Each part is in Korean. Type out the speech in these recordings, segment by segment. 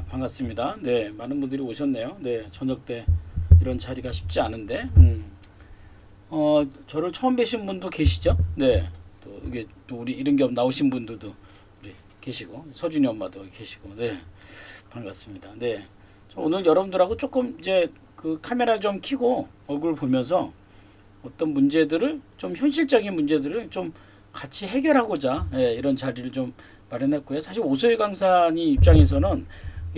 반갑습니다. 네, 많은 분들이 오셨네요. 네, 저녁 때 이런 자리가 쉽지 않은데, 저를 처음 뵈신 분도 계시죠? 네, 또 이게 또 우리 이른겸 나오신 분들도 우리 계시고, 서준이 엄마도 계시고, 네, 반갑습니다. 네, 저 오늘 여러분들하고 조금 이제 그 카메라 좀 켜고 얼굴 보면서 어떤 문제들을 좀 현실적인 문제들을 좀 같이 해결하고자 이런 자리를 좀 마련했고요. 사실 오소혜 강사님 입장에서는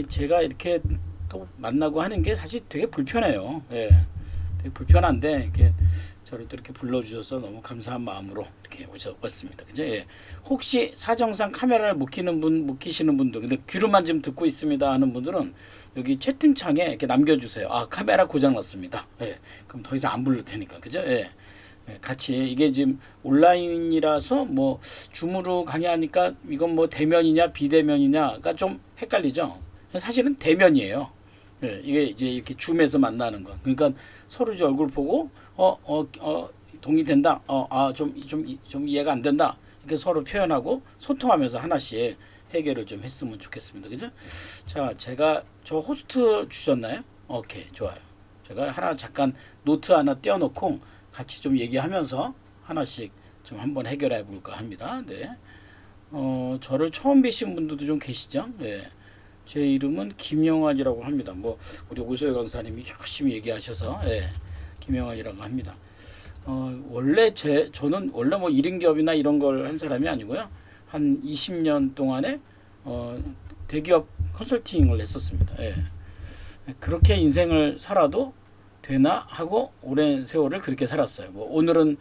제가 이렇게 또 만나고 하는 게 사실 되게 불편해요. 되게 불편한데 이렇게 저를 또 이렇게 불러주셔서 너무 감사한 마음으로 이렇게 오셨습니다. 그죠? 혹시 사정상 카메라를 못 키시는 분들, 근데 귀로만 좀 듣고 있습니다 하는 분들은 여기 채팅창에 이렇게 남겨주세요. 카메라 고장 났습니다. 그럼 더 이상 안 부를 테니까, 그죠? 같이 이게 지금 온라인이라서 뭐 줌으로 강의하니까 이건 뭐 대면이냐 비대면이냐가 좀 헷갈리죠. 사실은 대면이에요. 이게 이제 이렇게 줌에서 만나는 거. 그러니까 서로 이제 얼굴 보고 동의된다. 좀 이해가 안 된다. 이렇게 서로 표현하고 소통하면서 하나씩 해결을 좀 했으면 좋겠습니다. 그죠? 자, 제가 저 호스트 주셨나요? 오케이, 좋아요. 제가 잠깐 노트 하나 띄워놓고 같이 좀 얘기하면서 하나씩 좀 한번 해결해 볼까 합니다. 네. 저를 처음 뵈신 분들도 좀 계시죠? 네. 제 이름은 김영환이라고 합니다. 뭐 우리 오소혜 강사님이 열심히 얘기하셔서 김영환이라고 합니다. 저는 원래 뭐 1인 기업이나 이런 걸 한 사람이 아니고요. 한 20년 동안에 대기업 컨설팅을 했었습니다. 그렇게 인생을 살아도 되나 하고 오랜 세월을 그렇게 살았어요. 오늘은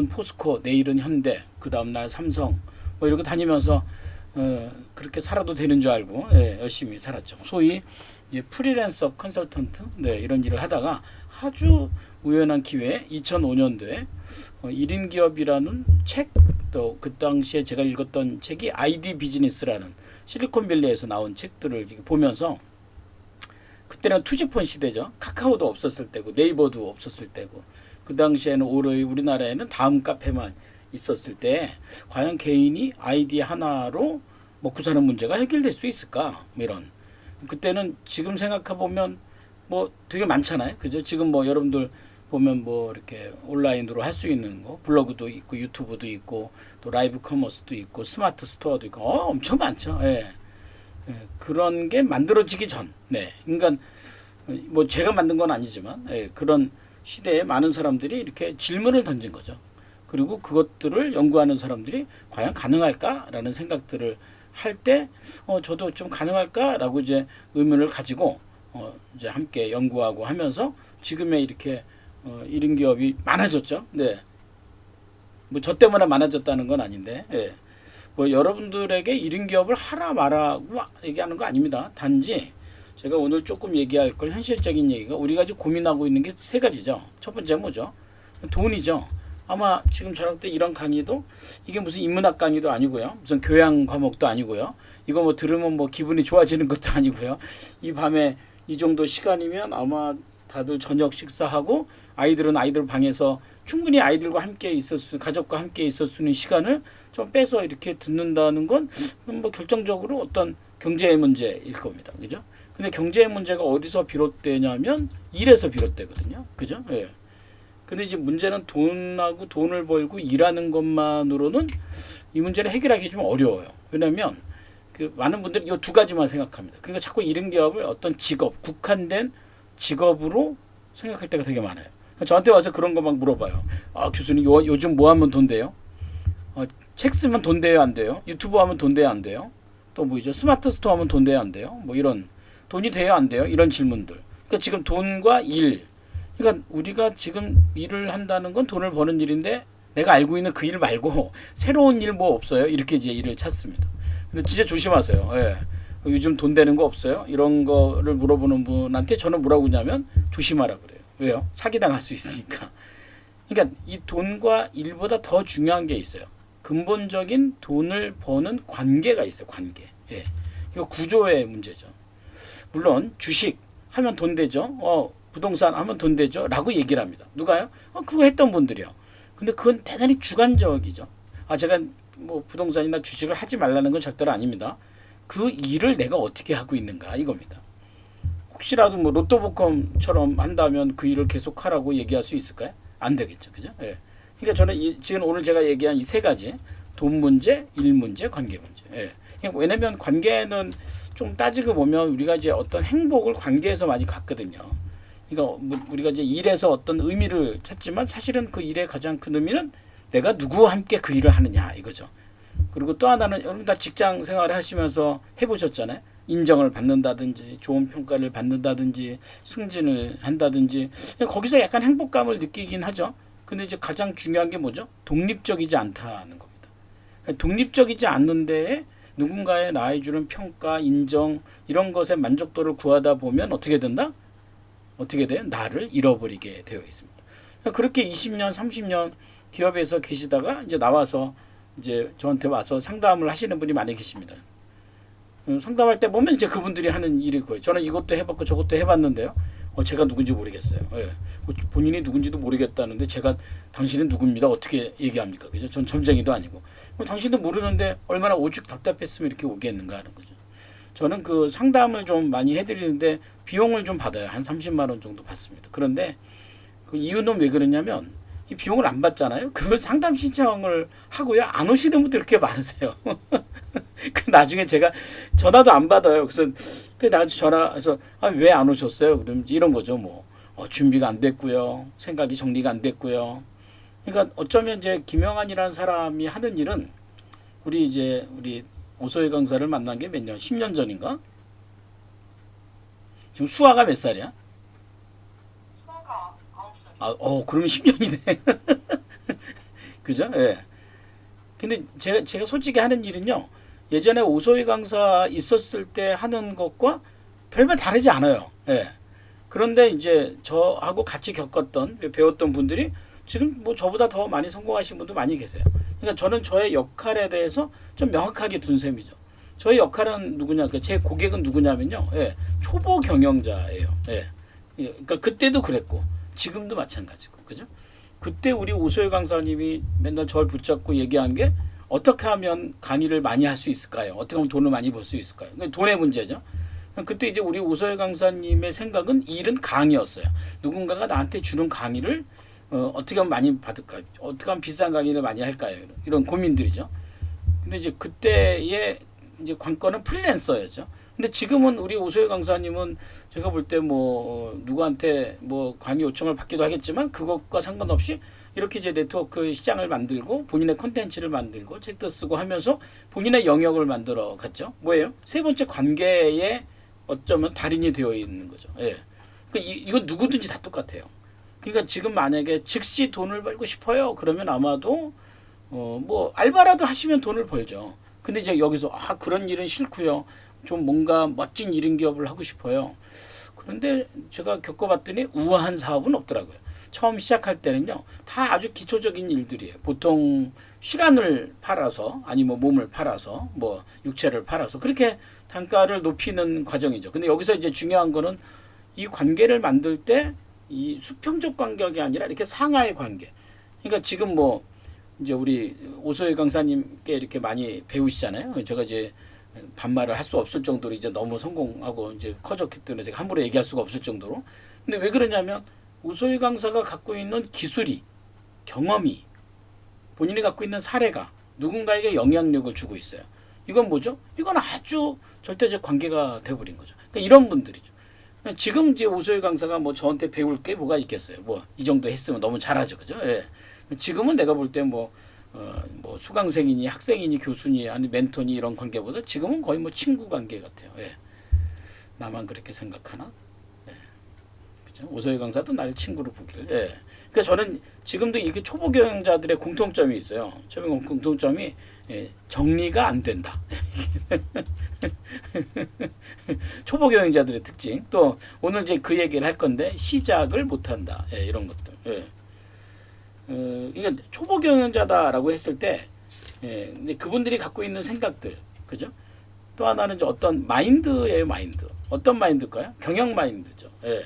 포스코, 내일은 현대, 그 다음 날 삼성 뭐 이렇게 다니면서 그렇게 살아도 되는 줄 알고 열심히 살았죠. 소위 이제 프리랜서 컨설턴트 이런 일을 하다가 아주 우연한 기회에 2005년도에 1인 기업이라는 책, 또 그 당시에 제가 읽었던 책이 아이디 비즈니스라는 실리콘밸리에서 나온 책들을 보면서, 그때는 투지폰 시대죠. 카카오도 없었을 때고 네이버도 없었을 때고, 그 당시에는 우리나라에는 다음 카페만 있었을 때 과연 개인이 아이디 하나로 먹고 사는 문제가 해결될 수 있을까? 뭐 이런. 그때는 지금 생각해 보면 뭐 되게 많잖아요. 그죠? 지금 뭐 여러분들 보면 뭐 이렇게 온라인으로 할 수 있는 거, 블로그도 있고 유튜브도 있고 또 라이브 커머스도 있고 스마트 스토어도 있고 엄청 많죠. 그런 게 만들어지기 전, 그러니까 뭐 제가 만든 건 아니지만 그런 시대에 많은 사람들이 이렇게 질문을 던진 거죠. 그리고 그것들을 연구하는 사람들이 과연 가능할까라는 생각들을 할 때 저도 좀 가능할까라고 이제 의문을 가지고 이제 함께 연구하고 하면서 지금의 이렇게 1인 기업이 많아졌죠. 뭐 저 때문에 많아졌다는 건 아닌데, 뭐 여러분들에게 1인 기업을 하라 말라고 얘기하는 거 아닙니다. 단지 제가 오늘 조금 얘기할 걸, 현실적인 얘기가 우리가 지금 고민하고 있는 게 세 가지죠. 첫 번째 뭐죠? 돈이죠. 아마 지금 저랑 때 이런 강의도 이게 무슨 인문학 강의도 아니고요. 무슨 교양 과목도 아니고요. 이거 뭐 들으면 뭐 기분이 좋아지는 것도 아니고요. 이 밤에 이 정도 시간이면 아마 다들 저녁 식사하고 아이들은 아이들 방에서 충분히 아이들과 함께 가족과 함께 있을 수 있는 시간을 좀 빼서 이렇게 듣는다는 건 뭐 결정적으로 어떤 경제의 문제일 겁니다. 그죠? 근데 경제의 문제가 어디서 비롯되냐면 일에서 비롯되거든요. 그죠? 근데 이제 문제는 돈을 벌고 일하는 것만으로는 이 문제를 해결하기 좀 어려워요. 왜냐면 많은 분들이 이 두 가지만 생각합니다. 그러니까 자꾸 1인 기업을 어떤 직업, 국한된 직업으로 생각할 때가 되게 많아요. 저한테 와서 그런 거 막 물어봐요. 교수님 요즘 뭐 하면 돈 돼요? 책 쓰면 돈 돼요, 안 돼요? 유튜브 하면 돈 돼요, 안 돼요? 또 뭐죠? 스마트 스토어 하면 돈 돼요, 안 돼요? 뭐 이런, 돈이 돼요, 안 돼요? 이런 질문들. 그러니까 지금 돈과 일, 그러니까 우리가 지금 일을 한다는 건 돈을 버는 일인데 내가 알고 있는 그 일 말고 새로운 일 뭐 없어요? 이렇게 이제 일을 찾습니다. 근데 진짜 조심하세요. 요즘 돈 되는 거 없어요? 이런 거를 물어보는 분한테 저는 뭐라고 하냐면 조심하라 그래요. 왜요? 사기당할 수 있으니까. 그러니까 이 돈과 일보다 더 중요한 게 있어요. 근본적인 돈을 버는 관계가 있어요. 관계. 이거 구조의 문제죠. 물론 주식 하면 돈 되죠. 부동산 하면 돈 되죠. 라고 얘기를 합니다. 누가요? 그거 했던 분들이요. 근데 그건 대단히 주관적이죠. 제가 뭐 부동산이나 주식을 하지 말라는 건 절대로 아닙니다. 그 일을 내가 어떻게 하고 있는가 이겁니다. 혹시라도 뭐 로또 복권처럼 한다면 그 일을 계속 하라고 얘기할 수 있을까요? 안 되겠죠, 그죠? 예. 그러니까 저는 지금 오늘 제가 얘기한 이 세 가지, 돈 문제, 일 문제, 관계 문제. 예. 그러니까 왜냐면 관계는 좀 따지고 보면 우리가 이제 어떤 행복을 관계에서 많이 갖거든요. 그러니까 우리가 이제 일에서 어떤 의미를 찾지만 사실은 그 일의 가장 큰 의미는 내가 누구와 함께 그 일을 하느냐 이거죠. 그리고 또 하나는 여러분 다 직장 생활을 하시면서 해보셨잖아요. 인정을 받는다든지 좋은 평가를 받는다든지 승진을 한다든지 거기서 약간 행복감을 느끼긴 하죠. 근데 이제 가장 중요한 게 뭐죠? 독립적이지 않다는 겁니다. 독립적이지 않는 데에 누군가의 나에 주는 평가, 인정 이런 것에 만족도를 구하다 보면 어떻게 된다? 어떻게 돼요? 나를 잃어버리게 되어 있습니다. 그렇게 20년, 30년 기업에서 계시다가 이제 나와서 이제 저한테 와서 상담을 하시는 분이 많이 계십니다. 상담할 때 보면 이제 그분들이 하는 일이 거예요. 저는 이것도 해봤고 저것도 해봤는데요. 제가 누군지 모르겠어요. 예. 본인이 누군지도 모르겠다는데 제가 당신은 누굽니다. 어떻게 얘기합니까? 그죠? 전 점쟁이도 아니고. 당신도 모르는데 얼마나 오죽 답답했으면 이렇게 오겠는가 하는 거죠. 저는 그 상담을 좀 많이 해드리는데 비용을 좀 받아요. 한 30만 원 정도 받습니다. 그런데 그 이유는 왜 그러냐면 이 비용을 안 받잖아요. 그걸 상담 신청을 하고요. 안 오시는 분들 이렇게 많으세요. 그 나중에 제가 전화도 안 받아요. 그래서 나중에 전화해서 왜 안 오셨어요? 그러면 이런 거죠. 뭐 준비가 안 됐고요. 생각이 정리가 안 됐고요. 그러니까 어쩌면 이제 김영환이라는 사람이 하는 일은 우리 오소혜 강사를 만난 게 몇 년? 10년 전인가? 지금 수아가 몇 살이야? 그러면 10년이네. 그죠? 예. 근데 제가 솔직히 하는 일은요. 예전에 오소희 강사 있었을 때 하는 것과 별반 다르지 않아요. 예. 그런데 이제 저하고 같이 겪었던, 배웠던 분들이 지금 뭐 저보다 더 많이 성공하신 분도 많이 계세요. 그러니까 저는 저의 역할에 대해서 좀 명확하게 둔 셈이죠. 저의 역할은 누구냐, 제 고객은 누구냐면요. 예. 초보 경영자예요. 예. 그러니까 그때도 그랬고, 지금도 마찬가지고, 그죠? 그때 우리 오소혜 강사님이 맨날 저를 붙잡고 얘기한 게 어떻게 하면 강의를 많이 할 수 있을까요? 어떻게 하면 돈을 많이 벌 수 있을까요? 돈의 문제죠. 그때 이제 우리 오소혜 강사님의 생각은 일은 강의였어요. 누군가가 나한테 주는 강의를 어떻게 하면 많이 받을까요? 어떻게 하면 비싼 강의를 많이 할까요? 이런 고민들이죠. 근데 이제 그때의 이제 관건은 프리랜서였죠. 근데 지금은 우리 오소혜 강사님은 제가 볼 때 뭐 누구한테 뭐 강의 요청을 받기도 하겠지만 그것과 상관없이 이렇게 이제 네트워크 시장을 만들고 본인의 콘텐츠를 만들고 책도 쓰고 하면서 본인의 영역을 만들어 갔죠. 뭐예요? 세 번째 관계에 어쩌면 달인이 되어 있는 거죠. 예. 그러니까 이건 누구든지 다 똑같아요. 그러니까 지금 만약에 즉시 돈을 벌고 싶어요. 그러면 아마도 뭐 알바라도 하시면 돈을 벌죠. 근데 이제 여기서 그런 일은 싫고요. 좀 뭔가 멋진 1인 기업을 하고 싶어요. 그런데 제가 겪어봤더니 우아한 사업은 없더라고요. 처음 시작할 때는요. 다 아주 기초적인 일들이에요. 보통 시간을 팔아서 아니면 몸을 팔아서 뭐 육체를 팔아서 그렇게 단가를 높이는 과정이죠. 근데 여기서 이제 중요한 거는 이 관계를 만들 때 이 수평적 관계가 아니라 이렇게 상하의 관계. 그러니까 지금 뭐 이제 우리 오소혜 강사님께 이렇게 많이 배우시잖아요. 제가 이제 반말을 할 수 없을 정도로 이제 너무 성공하고 이제 커졌기 때문에 제가 함부로 얘기할 수가 없을 정도로. 근데 왜 그러냐면 오소희 강사가 갖고 있는 기술이, 경험이, 본인이 갖고 있는 사례가 누군가에게 영향력을 주고 있어요. 이건 뭐죠? 이건 아주 절대적 관계가 돼버린 거죠. 그러니까 이런 분들이죠. 지금 이제 오소희 강사가 뭐 저한테 배울 게 뭐가 있겠어요? 뭐 이 정도 했으면 너무 잘하죠, 그죠? 예. 지금은 내가 볼 때 뭐 수강생이니 학생이니 교수니 아니 멘토니 이런 관계보다 지금은 거의 뭐 친구 관계 같아요. 예. 나만 그렇게 생각하나? 예. 그죠? 오소희 강사도 나를 친구로 보기를. 예. 그러니까 저는 지금도 이게 초보 경영자들의 공통점이 있어요. 처음에 공통점이 정리가 안 된다. 초보 경영자들의 특징. 또 오늘 이제 그 얘기를 할 건데 시작을 못 한다. 이런 것들. 예. 그러니까 초보 경영자다라고 했을 때 근데 그분들이 갖고 있는 생각들. 그죠? 또 하나는 이제 어떤 마인드예요, 마인드. 어떤 마인드일까요? 경영 마인드죠. 예.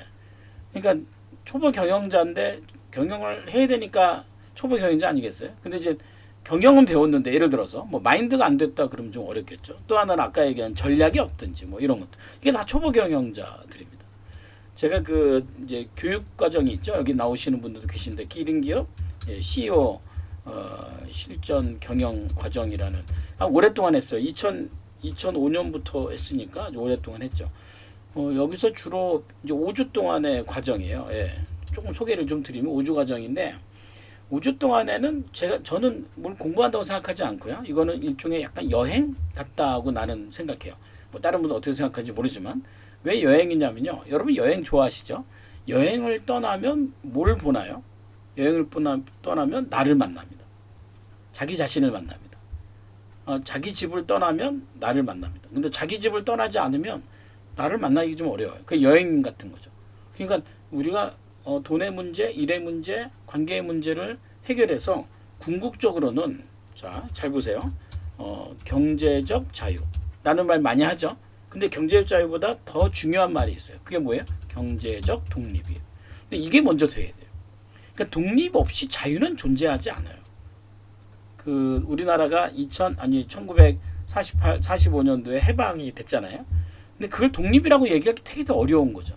그러니까 초보 경영자인데 경영을 해야 되니까 초보 경영자 아니겠어요? 근데 이제 경영은 배웠는데 예를 들어서 뭐 마인드가 안 됐다 그러면 좀 어렵겠죠. 또 하나는 아까 얘기한 전략이 없든지 뭐 이런 것도 이게 다 초보 경영자들입니다. 제가 그 이제 교육 과정이 있죠. 여기 나오시는 분들도 계신데 기린기업 CEO 실전 경영 과정이라는 오랫동안 했어요. 2005년부터 했으니까 아주 오랫동안 했죠. 여기서 주로 이제 5주 동안의 과정이에요. 예. 조금 소개를 좀 드리면 5주 과정인데 5주 동안에는 저는 뭘 공부한다고 생각하지 않고요. 이거는 일종의 약간 여행 같다고 나는 생각해요. 뭐 다른 분들 어떻게 생각하는지 모르지만 왜 여행이냐면요. 여러분 여행 좋아하시죠? 여행을 떠나면 뭘 보나요? 여행을 떠나면 나를 만납니다. 자기 자신을 만납니다. 자기 집을 떠나면 나를 만납니다. 근데 자기 집을 떠나지 않으면 나를 만나기 좀 어려워요. 그 여행 같은 거죠. 그러니까 우리가 돈의 문제, 일의 문제, 관계의 문제를 해결해서 궁극적으로는 자, 잘 보세요. 경제적 자유라는 말 많이 하죠. 근데 경제적 자유보다 더 중요한 말이 있어요. 그게 뭐예요? 경제적 독립이에요. 근데 이게 먼저 돼야 돼요. 그러니까 독립 없이 자유는 존재하지 않아요. 그 우리나라가 1945년도에 해방이 됐잖아요. 근데 그걸 독립이라고 얘기하기 되게 어려운 거죠.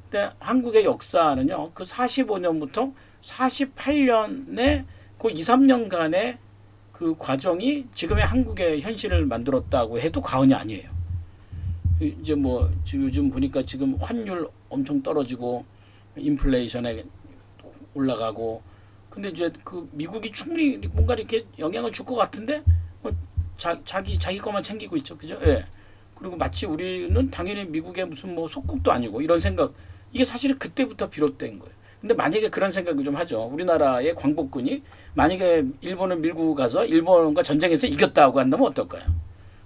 근데 한국의 역사는요, 그 45년부터 48년의 그 2, 3년간의 그 과정이 지금의 한국의 현실을 만들었다고 해도 과언이 아니에요. 이제 뭐 요즘 보니까 지금 환율 엄청 떨어지고 인플레이션에 올라가고 근데 이제 그 미국이 충분히 뭔가 이렇게 영향을 줄 것 같은데 자기 것만 챙기고 있죠. 그죠? 예. 그리고 마치 우리는 당연히 미국의 무슨 뭐 속국도 아니고 이런 생각 이게 사실은 그때부터 비롯된 거예요. 근데 만약에 그런 생각을 좀 하죠. 우리나라의 광복군이 만약에 일본을 밀고 가서 일본과 전쟁에서 이겼다고 한다면 어떨까요?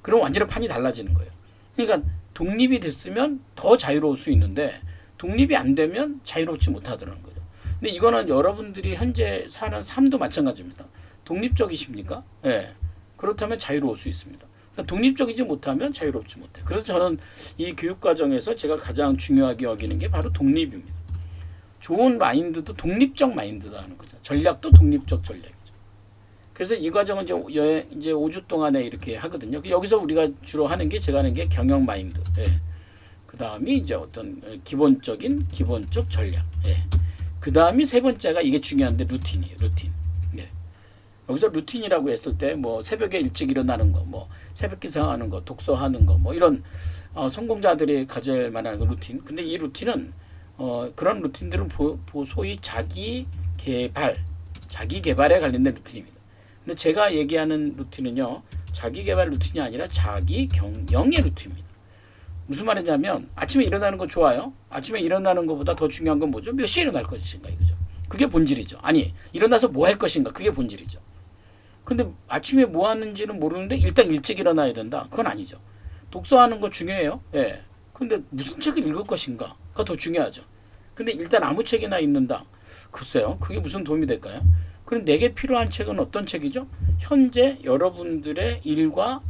그럼 완전히 판이 달라지는 거예요. 그러니까 독립이 됐으면 더 자유로울 수 있는데 독립이 안 되면 자유롭지 못하더라는 거죠. 근데 이거는 여러분들이 현재 사는 삶도 마찬가지입니다. 독립적이십니까? 예. 그렇다면 자유로울 수 있습니다. 그러니까 독립적이지 못하면 자유롭지 못해. 그래서 저는 이 교육 과정에서 제가 가장 중요하게 여기는 게 바로 독립입니다. 좋은 마인드도 독립적 마인드다 하는 거죠. 전략도 독립적 전략이죠. 그래서 이 과정은 이제 5주 동안에 이렇게 하거든요. 여기서 우리가 주로 하는 게 제가 하는 게 경영 마인드. 예. 그 다음이 이제 어떤 기본적 전략. 예. 그 다음이 세 번째가 이게 중요한데 루틴이에요. 루틴. 예. 여기서 루틴이라고 했을 때 뭐 새벽에 일찍 일어나는 거, 뭐 새벽 기상하는 거, 독서하는 거, 뭐 이런 성공자들이 가질 만한 루틴. 근데 이 루틴은 그런 루틴들은 소위 자기 개발에 관련된 루틴입니다. 근데 제가 얘기하는 루틴은요, 자기 개발 루틴이 아니라 자기 경영의 루틴입니다. 무슨 말이냐면 아침에 일어나는 거 좋아요. 아침에 일어나는 것보다 더 중요한 건 뭐죠? 몇 시에 일어날 것인가 이거죠. 그게 본질이죠. 아니 일어나서 뭐 할 것인가 그게 본질이죠. 근데 아침에 뭐 하는지는 모르는데 일단 일찍 일어나야 된다. 그건 아니죠. 독서하는 거 중요해요. 예. 근데 무슨 책을 읽을 것인가가 더 중요하죠. 근데 일단 아무 책이나 읽는다. 글쎄요. 그게 무슨 도움이 될까요? 그럼 내게 필요한 책은 어떤 책이죠? 현재 여러분들의 일과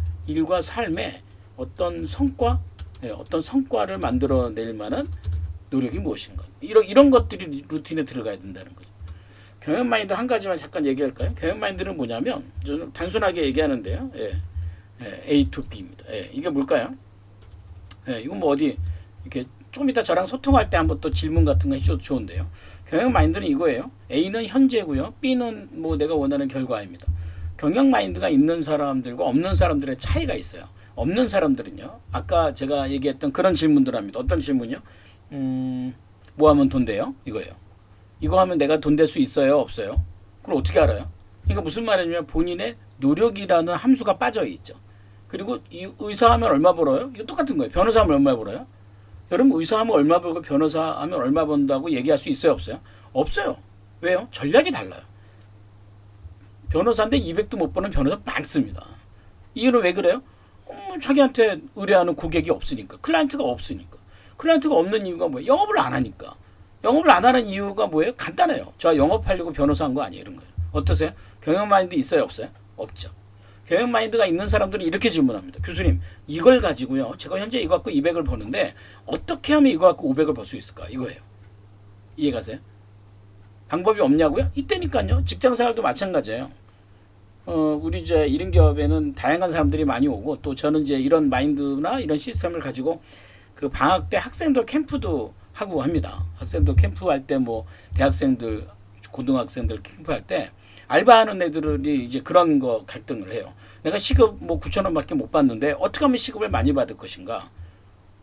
삶에 어떤 성과를 만들어낼 만한 노력이 무엇인가. 이런 것들이 루틴에 들어가야 된다는 거죠. 경영 마인드 한 가지만 잠깐 얘기할까요? 경영 마인드는 뭐냐면 저는 단순하게 얘기하는데요. A to B입니다. 이게 뭘까요? 이건 뭐 어디 이렇게 조금 이따 저랑 소통할 때 한번 또 질문 같은 거 해주셔도 좋은데요. 경영 마인드는 이거예요. A는 현재고요. B는 뭐 내가 원하는 결과입니다. 경영 마인드가 있는 사람들과 없는 사람들의 차이가 있어요. 없는 사람들은요. 아까 제가 얘기했던 그런 질문들 합니다. 어떤 질문이요? 뭐 하면 돈 돼요? 이거예요. 이거 하면 내가 돈 될 수 있어요? 없어요? 그걸 어떻게 알아요? 그러니까 무슨 말이냐면 본인의 노력이라는 함수가 빠져 있죠. 그리고 이 의사하면 얼마 벌어요? 이거 똑같은 거예요. 변호사하면 얼마 벌어요? 여러분 의사하면 얼마 벌고 변호사하면 얼마 번다고 얘기할 수 있어요? 없어요? 없어요. 왜요? 전략이 달라요. 변호사인데 200도 못 버는 변호사 많습니다. 이유는 왜 그래요? 자기한테 의뢰하는 고객이 없으니까. 클라이언트가 없으니까. 클라이언트가 없는 이유가 뭐예요? 영업을 안 하니까. 영업을 안 하는 이유가 뭐예요? 간단해요. 저 영업하려고 변호사 한 거 아니에요? 이런 거예요. 어떠세요? 경영 마인드 있어요? 없어요? 없죠. 경영 마인드가 있는 사람들은 이렇게 질문합니다. 교수님, 이걸 가지고요. 제가 현재 이거 갖고 200을 버는데 어떻게 하면 이거 갖고 500을 벌 수 있을까? 이거예요. 이해가세요? 방법이 없냐고요? 이때니까요. 직장생활도 마찬가지예요. 우리 이제 이런 기업에는 다양한 사람들이 많이 오고 또 저는 이제 이런 마인드나 이런 시스템을 가지고 그 방학 때 학생들 캠프도 하고 합니다. 학생들 캠프할 때 뭐 대학생들, 고등학생들 캠프할 때 알바하는 애들이 이제 그런 거 갈등을 해요. 내가 시급 뭐 9천 원밖에 못 받는데 어떻게 하면 시급을 많이 받을 것인가?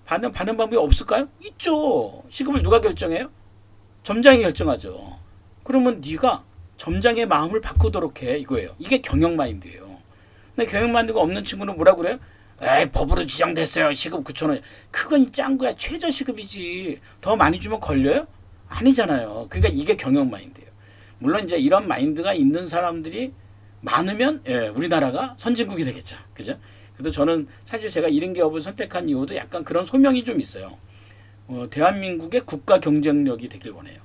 받는 방법이 없을까요? 있죠. 시급을 누가 결정해요? 점장이 결정하죠. 그러면 네가 점장의 마음을 바꾸도록 해 이거예요. 이게 경영 마인드예요. 근데 경영 마인드가 없는 친구는 뭐라 그래요? 에이 법으로 지정됐어요. 시급 9천 원. 그건 짱구야. 최저 시급이지. 더 많이 주면 걸려요? 아니잖아요. 그러니까 이게 경영 마인드예요. 물론 이제 이런 마인드가 있는 사람들이 많으면 우리나라가 선진국이 되겠죠. 그죠? 그래도 저는 사실 제가 이런 기업을 선택한 이유도 약간 그런 소명이 좀 있어요. 대한민국의 국가 경쟁력이 되길 원해요.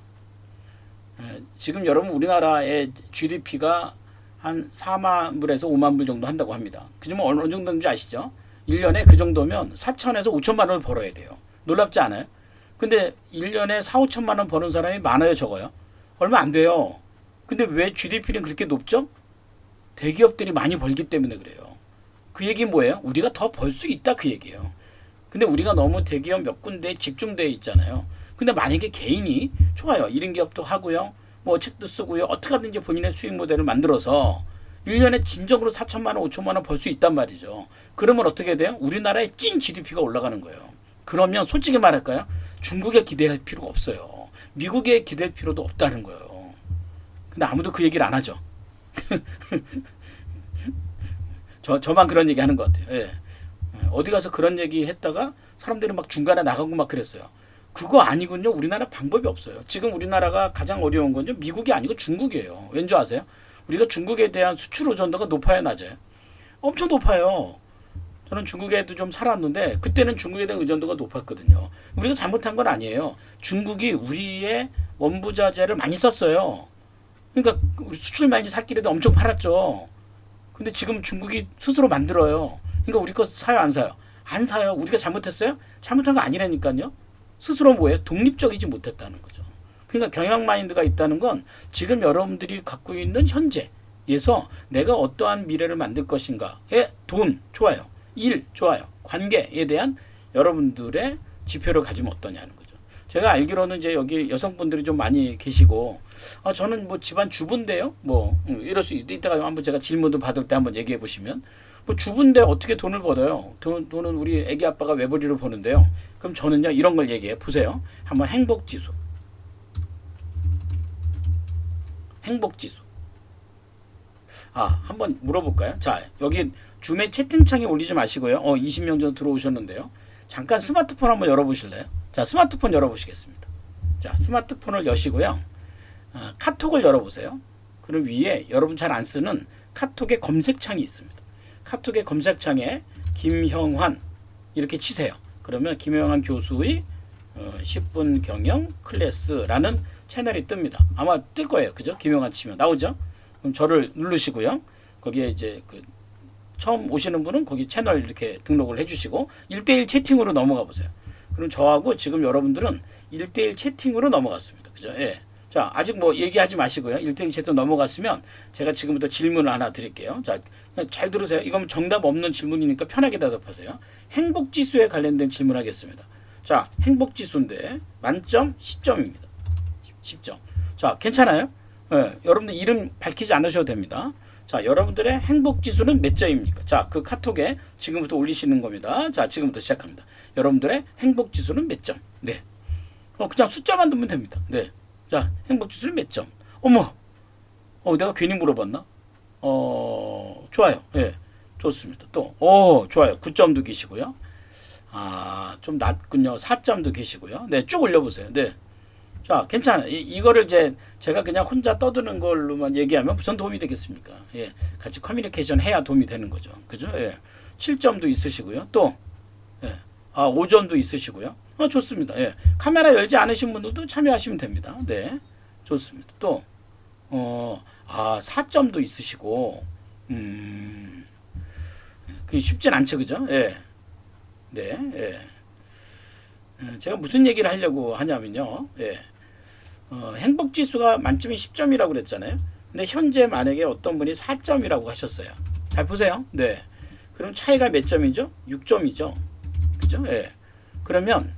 지금 여러분 우리나라의 GDP가 한 4만 불에서 5만 불 정도 한다고 합니다. 그러면 어느 정도인지 아시죠? 1년에 그 정도면 4천에서 5천만 원을 벌어야 돼요. 놀랍지 않아요? 근데 1년에 4, 5천만 원 버는 사람이 많아요, 적어요? 얼마 안 돼요. 근데 왜 GDP는 그렇게 높죠? 대기업들이 많이 벌기 때문에 그래요. 그 얘기 뭐예요? 우리가 더 벌 수 있다 그 얘기예요. 근데 우리가 너무 대기업 몇 군데에 집중되어 있잖아요. 근데 만약에 개인이 좋아요. 이런 기업도 하고요. 뭐 책도 쓰고요. 어떻게 하든지 본인의 수익 모델을 만들어서 1년에 진정으로 4천만 원, 5천만 원 벌 수 있단 말이죠. 그러면 어떻게 돼요? 우리나라의 찐 GDP가 올라가는 거예요. 그러면 솔직히 말할까요? 중국에 기대할 필요가 없어요. 미국에 기댈 필요도 없다는 거예요. 근데 아무도 그 얘기를 안 하죠. 저만 그런 얘기 하는 것 같아요. 예. 어디 가서 그런 얘기 했다가 사람들이 막 중간에 나가고 막 그랬어요. 그거 아니군요. 우리나라 방법이 없어요. 지금 우리나라가 가장 어려운 건요. 미국이 아니고 중국이에요. 왠지 아세요? 우리가 중국에 대한 수출 의존도가 높아요, 낮아요? 엄청 높아요. 저는 중국에도 좀 살았는데 그때는 중국에 대한 의존도가 높았거든요. 우리가 잘못한 건 아니에요. 중국이 우리의 원부자재를 많이 썼어요. 그러니까 우리 수출 많이 샀길래 엄청 팔았죠. 근데 지금 중국이 스스로 만들어요. 그러니까 우리 거 사요, 안 사요? 안 사요. 우리가 잘못했어요? 잘못한 거 아니라니까요. 스스로 뭐예요? 독립적이지 못했다는 거죠. 그러니까 경영 마인드가 있다는 건 지금 여러분들이 갖고 있는 현재에서 내가 어떠한 미래를 만들 것인가에 돈 좋아요. 일 좋아요. 관계에 대한 여러분들의 지표를 가지면 어떠냐는 거죠. 제가 알기로는 이제 여기 여성분들이 좀 많이 계시고 저는 뭐 집안 주부인데요. 뭐 이럴 수 이따가 한번 제가 질문도 받을 때 한번 얘기해 보시면 뭐 주부인데 어떻게 돈을 벌어요? 돈은 우리 애기 아빠가 외벌이로 버는데요. 그럼 저는요 이런 걸 얘기해 보세요. 한번 행복지수. 행복지수. 한번 물어볼까요? 자, 여기 줌의 채팅창에 올리지 마시고요. 20명 정도 들어오셨는데요. 잠깐 스마트폰 한번 열어보실래요? 자, 스마트폰 열어보시겠습니다. 자, 스마트폰을 여시고요. 카톡을 열어보세요. 그럼 위에 여러분 잘 안 쓰는 카톡의 검색창이 있습니다. 카톡의 검색창에 김형환 이렇게 치세요. 그러면 김형환 교수의 10분 경영 클래스라는 채널이 뜹니다. 아마 뜰 거예요. 그죠? 김형환 치면 나오죠? 그럼 저를 누르시고요. 거기에 이제 처음 오시는 분은 거기 채널 이렇게 등록을 해주시고 1대1 채팅으로 넘어가 보세요. 그럼 저하고 지금 여러분들은 1대1 채팅으로 넘어갔습니다. 그죠? 예. 자, 아직 뭐 얘기하지 마시고요. 1대1 채팅 넘어갔으면 제가 지금부터 질문을 하나 드릴게요. 자, 잘 들으세요. 이건 정답 없는 질문이니까 편하게 대답하세요. 행복지수에 관련된 질문하겠습니다. 자, 행복지수인데 만점 10점입니다. 10점. 자, 괜찮아요? 예, 여러분들 이름 밝히지 않으셔도 됩니다. 자, 여러분들의 행복지수는 몇 점입니까? 자, 그 카톡에 지금부터 올리시는 겁니다. 자, 지금부터 시작합니다. 여러분들의 행복지수는 몇 점? 네. 그냥 숫자만 두면 됩니다. 네. 자, 행복지수는 몇 점? 어머! 내가 괜히 물어봤나? 좋아요. 예. 좋습니다. 또, 좋아요. 9점도 계시고요. 좀 낮군요. 4점도 계시고요. 네, 쭉 올려보세요. 네. 자, 괜찮아요. 이거를 제가 그냥 혼자 떠드는 걸로만 얘기하면 무슨 도움이 되겠습니까? 예. 같이 커뮤니케이션 해야 도움이 되는 거죠. 그죠? 예. 7점도 있으시고요. 또, 예. 5점도 있으시고요. 좋습니다. 예. 카메라 열지 않으신 분들도 참여하시면 됩니다. 네. 좋습니다. 또, 4점도 있으시고, 그게 쉽진 않죠. 그죠? 예. 네. 예. 제가 무슨 얘기를 하려고 하냐면요. 예. 행복지수가 만점이 10점이라고 그랬잖아요. 근데 현재 만약에 어떤 분이 4점이라고 하셨어요. 잘 보세요. 네. 그럼 차이가 몇 점이죠? 6점이죠. 그죠? 예. 그러면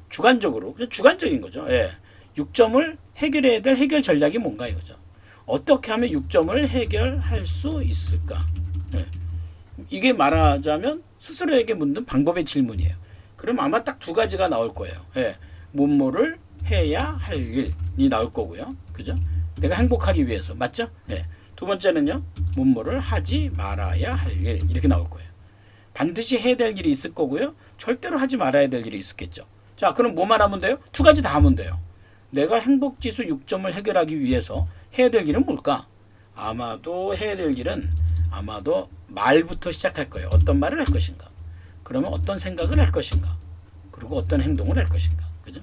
주관적으로 주관적인 거죠. 예. 6점을 해결해야 될 해결 전략이 뭔가 이거죠. 어떻게 하면 6점을 해결할 수 있을까? 예. 이게 말하자면 스스로에게 묻는 방법의 질문이에요. 그럼 아마 딱 두 가지가 나올 거예요. 예. 뭐뭐를 해야 할 일이 나올 거고요. 그죠? 내가 행복하기 위해서. 맞죠? 예. 두 번째는요. 뭐뭐를 하지 말아야 할 일. 이렇게 나올 거예요. 반드시 해야 될 일이 있을 거고요. 절대로 하지 말아야 될 일이 있겠죠. 자, 그럼 뭐만 하면 돼요? 두 가지 다 하면 돼요. 내가 행복지수 6점을 해결하기 위해서 해야 될 일은 뭘까? 아마도 해야 될 일은 아마도 말부터 시작할 거예요. 어떤 말을 할 것인가? 그러면 어떤 생각을 할 것인가? 그리고 어떤 행동을 할 것인가? 그죠?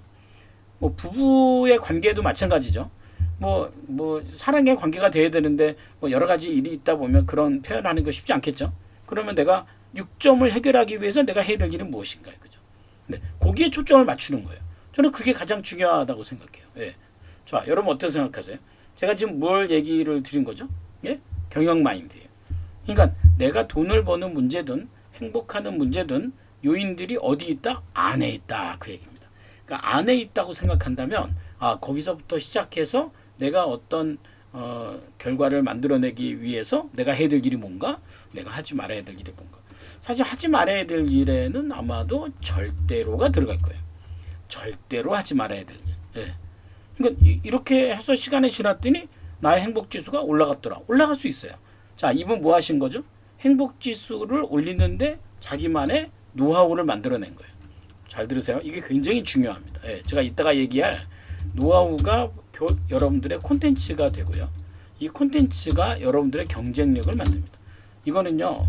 뭐 부부의 관계도 마찬가지죠. 뭐 사랑의 관계가 돼야 되는데 뭐 여러 가지 일이 있다 보면 그런 표현하는 거 쉽지 않겠죠. 그러면 내가 6점을 해결하기 위해서 내가 해야 될 일은 무엇인가요? 그죠? 네, 거기에 초점을 맞추는 거예요. 저는 그게 가장 중요하다고 생각해요. 예. 자, 여러분 어떻게 생각하세요? 제가 지금 뭘 얘기를 드린 거죠? 예? 경영 마인드예요. 그러니까 내가 돈을 버는 문제든 행복하는 문제든 요인들이 어디 있다? 안에 있다. 그 얘기입니다. 그러니까 안에 있다고 생각한다면 거기서부터 시작해서 내가 어떤 결과를 만들어내기 위해서 내가 해야 될 일이 뭔가? 내가 하지 말아야 될 일이 뭔가? 사실 하지 말아야 될 일에는 아마도 절대로가 들어갈 거예요. 절대로 하지 말아야 될 일. 예. 그러니까 이렇게 해서 시간이 지났더니 나의 행복지수가 올라갔더라. 올라갈 수 있어요. 자, 이분 뭐 하신 거죠? 행복지수를 올리는데 자기만의 노하우를 만들어낸 거예요. 잘 들으세요. 이게 굉장히 중요합니다. 예. 제가 이따가 얘기할 노하우가 여러분들의 콘텐츠가 되고요. 이 콘텐츠가 여러분들의 경쟁력을 만듭니다. 이거는요.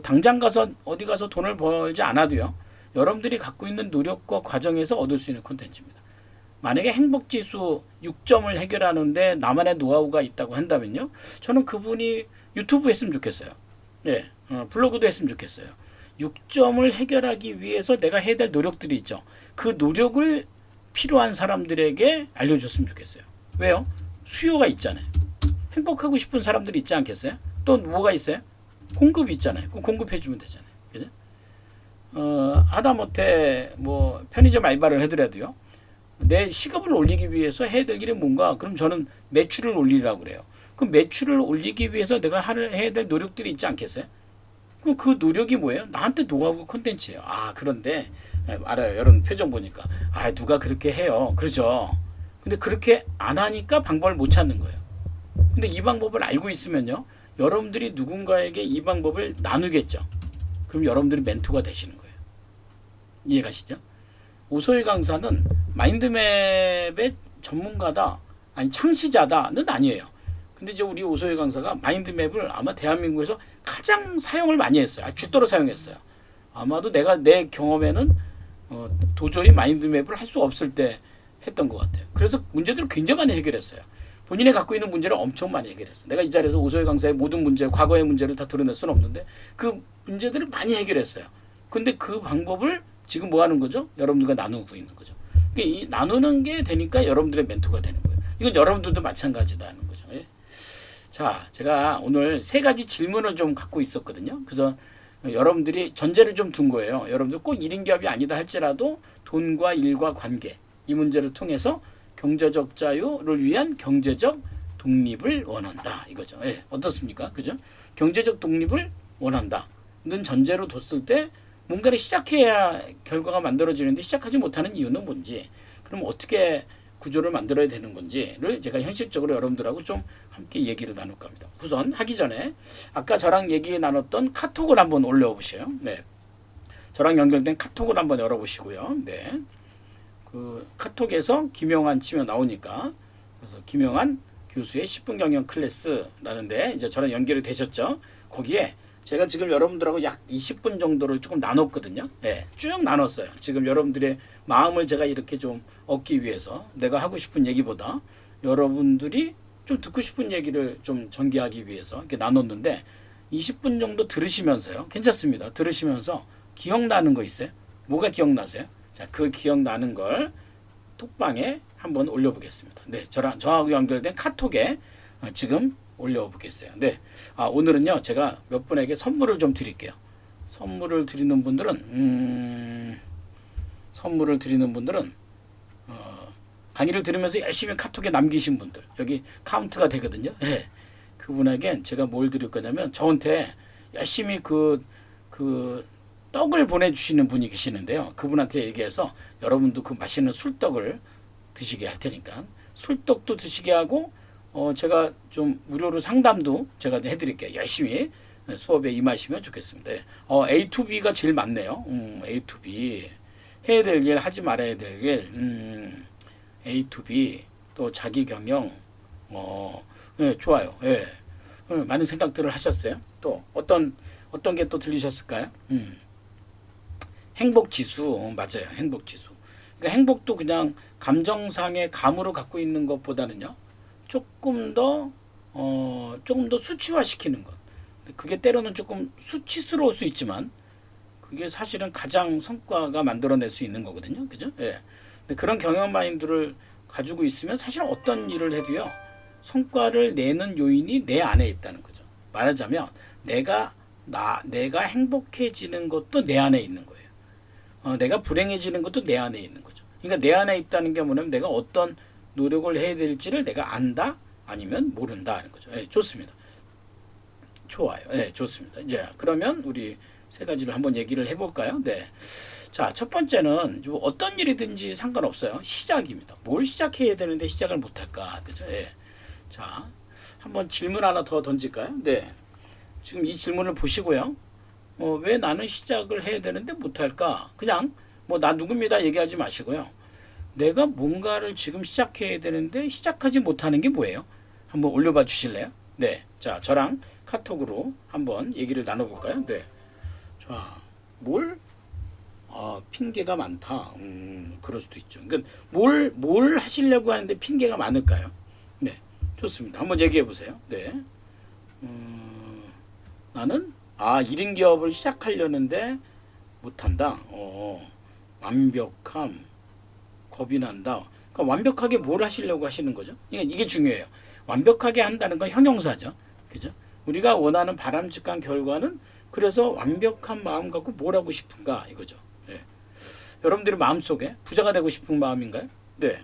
당장 가서 어디 가서 돈을 벌지 않아도요. 여러분들이 갖고 있는 노력과 과정에서 얻을 수 있는 콘텐츠입니다. 만약에 행복지수 6점을 해결하는데 나만의 노하우가 있다고 한다면요. 저는 그분이 유튜브 했으면 좋겠어요. 예, 블로그도 했으면 좋겠어요. 6점을 해결하기 위해서 내가 해야 될 노력들이 있죠. 그 노력을 필요한 사람들에게 알려줬으면 좋겠어요. 왜요? 수요가 있잖아요. 행복하고 싶은 사람들이 있지 않겠어요? 또 뭐가 있어요? 공급이 있잖아요. 그 공급해주면 되잖아요. 그죠? 하다못해 뭐 편의점 알바를 해더라도요. 내 시급을 올리기 위해서 해야 될 일이 뭔가? 그럼 저는 매출을 올리라고 그래요. 그럼 매출을 올리기 위해서 내가 해야 될 노력들이 있지 않겠어요? 그럼 그 노력이 뭐예요? 나한테 노하우 콘텐츠예요. 그런데 알아요. 여러분 표정 보니까 누가 그렇게 해요. 그러죠. 근데 그렇게 안 하니까 방법을 못 찾는 거예요. 근데 이 방법을 알고 있으면요. 여러분들이 누군가에게 이 방법을 나누겠죠. 그럼 여러분들이 멘토가 되시는 거예요. 이해가시죠? 오소일 강사는 마인드맵의 전문가다, 아니 창시자다는 아니에요. 근데 이제 우리 오소일 강사가 마인드맵을 아마 대한민국에서 가장 사용을 많이 했어요. 죽도록 사용했어요. 아마도 내가 내 경험에는 도저히 마인드맵을 할 수 없을 때 했던 것 같아요. 그래서 문제들을 굉장히 많이 해결했어요. 본인이 갖고 있는 문제를 엄청 많이 해결했어요. 내가 이 자리에서 오소일 강사의 모든 문제, 과거의 문제를 다 드러낼 수는 없는데 그 문제들을 많이 해결했어요. 근데 그 방법을 지금 뭐 하는 거죠? 여러분들과 나누고 있는 거죠. 그러니까 이 나누는 게 되니까 여러분들의 멘토가 되는 거예요. 이건 여러분들도 마찬가지다는 거죠. 예? 자, 제가 오늘 세 가지 질문을 좀 갖고 있었거든요. 그래서 여러분들이 전제를 좀 둔 거예요. 여러분들 꼭 1인 기업이 아니다 할지라도 돈과 일과 관계 이 문제를 통해서 경제적 자유를 위한 경제적 독립을 원한다 이거죠. 예, 어떻습니까? 그죠? 경제적 독립을 원한다는 전제로 뒀을 때 뭔가를 시작해야 결과가 만들어지는데 시작하지 못하는 이유는 뭔지, 그럼 어떻게 구조를 만들어야 되는 건지를 제가 현실적으로 여러분들하고 좀 함께 얘기를 나눌까 합니다. 우선 하기 전에 아까 저랑 얘기 나눴던 카톡을 한번 올려보세요. 네, 저랑 연결된 카톡을 한번 열어보시고요. 네, 그 카톡에서 김용환 치면 나오니까, 그래서 김용환 교수의 10분 경영 클래스라는데 이제 저랑 연결이 되셨죠. 거기에 제가 지금 여러분들하고 약 20분 정도를 조금 나눴거든요. 네, 쭉 나눴어요. 지금 여러분들의 마음을 제가 이렇게 좀 얻기 위해서 내가 하고 싶은 얘기보다 여러분들이 좀 듣고 싶은 얘기를 좀 전개하기 위해서 이렇게 나눴는데 20분 정도 들으시면서요. 괜찮습니다. 들으시면서 기억나는 거 있어요? 뭐가 기억나세요? 자, 그 기억나는 걸 톡방에 한번 올려보겠습니다. 네, 저하고 연결된 카톡에 지금 올려보겠어요. 네. 오늘은요, 제가 몇 분에게 선물을 좀 드릴게요. 선물을 드리는 분들은, 강의를 들으면서 열심히 카톡에 남기신 분들, 여기 카운트가 되거든요. 네. 그분에겐 제가 뭘 드릴 거냐면, 저한테 열심히 그 떡을 보내주시는 분이 계시는데요. 그분한테 얘기해서 여러분도 그 맛있는 술떡을 드시게 할 테니까, 술떡도 드시게 하고, 제가 좀 무료로 상담도 제가 해드릴게요. 열심히 수업에 임하시면 좋겠습니다. A2B가 제일 많네요. A2B. 해야 될 일, 하지 말아야 될 일. A2B, 또 자기경영. 네, 좋아요. 예. 많은 생각들을 하셨어요. 또 어떤 게 또 들리셨을까요? 행복지수. 맞아요. 행복지수. 그러니까 행복도 그냥 감정상의 감으로 갖고 있는 것보다는요. 조금 더 수치화시키는 것. 그게 때로는 조금 수치스러울 수 있지만 그게 사실은 가장 성과가 만들어낼 수 있는 거거든요. 그죠? 예. 근데 그런 경영 마인드를 가지고 있으면 사실 어떤 일을 해도요. 성과를 내는 요인이 내 안에 있다는 거죠. 말하자면 내가 행복해지는 것도 내 안에 있는 거예요. 내가 불행해지는 것도 내 안에 있는 거죠. 그러니까 내 안에 있다는 게 뭐냐면 내가 어떤 노력을 해야 될지를 내가 안다 아니면 모른다 하는 거죠. 예, 좋습니다. 좋아요. 네, 좋습니다. 이제 그러면 우리 세 가지를 한번 얘기를 해볼까요? 네. 자, 첫 번째는 어떤 일이든지 상관없어요. 시작입니다. 뭘 시작해야 되는데 시작을 못할까? 그죠? 예. 자, 한번 질문 하나 더 던질까요? 네. 지금 이 질문을 보시고요. 왜 나는 시작을 해야 되는데 못할까? 그냥 나 누굽니다 얘기하지 마시고요. 내가 뭔가를 지금 시작해야 되는데 시작하지 못하는 게 뭐예요? 한번 올려봐 주실래요? 네. 자, 저랑 카톡으로 한번 얘기를 나눠볼까요? 네. 자, 핑계가 많다. 그럴 수도 있죠. 그러니까 뭘 하시려고 하는데 핑계가 많을까요? 네. 좋습니다. 한번 얘기해 보세요. 네. 나는 1인 기업을 시작하려는데 못한다. 완벽함, 겁이 난다. 그러니까 완벽하게 뭘 하시려고 하시는 거죠? 이게 중요해요. 완벽하게 한다는 건 형용사죠. 그죠? 우리가 원하는 바람직한 결과는 그래서 완벽한 마음 갖고 뭘 하고 싶은가 이거죠. 네. 여러분들의 마음속에 부자가 되고 싶은 마음인가요? 네.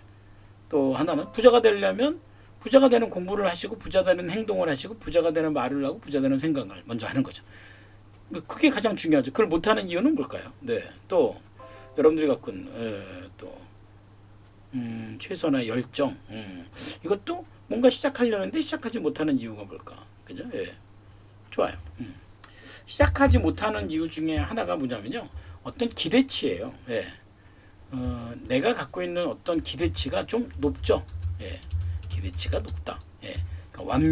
또 하나는 부자가 되려면 부자가 되는 공부를 하시고 부자 되는 행동을 하시고 부자가 되는 말을 하고 부자 되는 생각을 먼저 하는 거죠. 그게 가장 중요하죠. 그걸 못하는 이유는 뭘까요? 네. 또 여러분들이 갖고 있는 최선의 열정. 이것도 뭔가 시작하려는데 시작하지 못하는 이유가 뭘까? 그죠? 예. 좋아요. 시작하지 못하는 이유 중에 하나가 뭐냐면요. 어떤 기대치예요. 예. 내가 갖고 있는 어떤 기대치가 좀 높죠. 예. 기대치가 높다. 예. 그러니까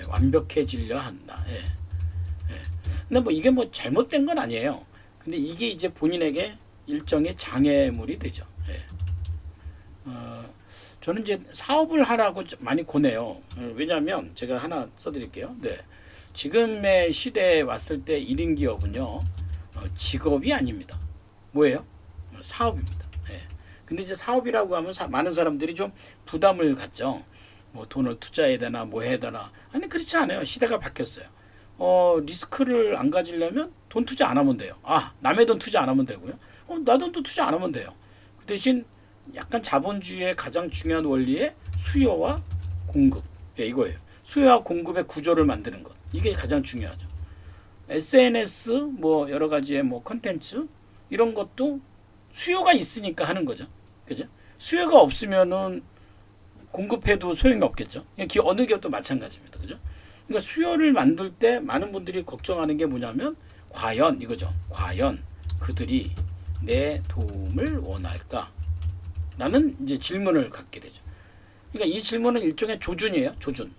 완벽해지려 한다. 예. 예. 근데 이게 잘못된 건 아니에요. 근데 이게 이제 본인에게 일정의 장애물이 되죠. 예. 저는 이제 사업을 하라고 많이 권해요. 왜냐하면 제가 하나 써드릴게요. 네. 지금의 시대에 왔을 때 1인 기업은요, 직업이 아닙니다. 뭐예요? 사업입니다. 예. 근데 이제 사업이라고 하면 많은 사람들이 좀 부담을 갖죠. 돈을 투자해야 되나, 해야 되나. 아니, 그렇지 않아요. 시대가 바뀌었어요. 리스크를 안 가지려면 돈 투자 안 하면 돼요. 남의 돈 투자 안 하면 되고요. 나 돈도 투자 안 하면 돼요. 그 대신 약간 자본주의의 가장 중요한 원리의 수요와 공급. 예, 이거예요. 수요와 공급의 구조를 만드는 것. 이게 가장 중요하죠. SNS, 여러 가지의 컨텐츠, 이런 것도 수요가 있으니까 하는 거죠. 그죠? 수요가 없으면은 공급해도 소용이 없겠죠. 어느 기업도 마찬가지입니다. 그죠? 그러니까 수요를 만들 때 많은 분들이 걱정하는 게 뭐냐면, 과연, 이거죠. 과연 그들이 내 도움을 원할까? 라는 이제 질문을 갖게 되죠. 그러니까 이 질문은 일종의 조준이에요. 조준.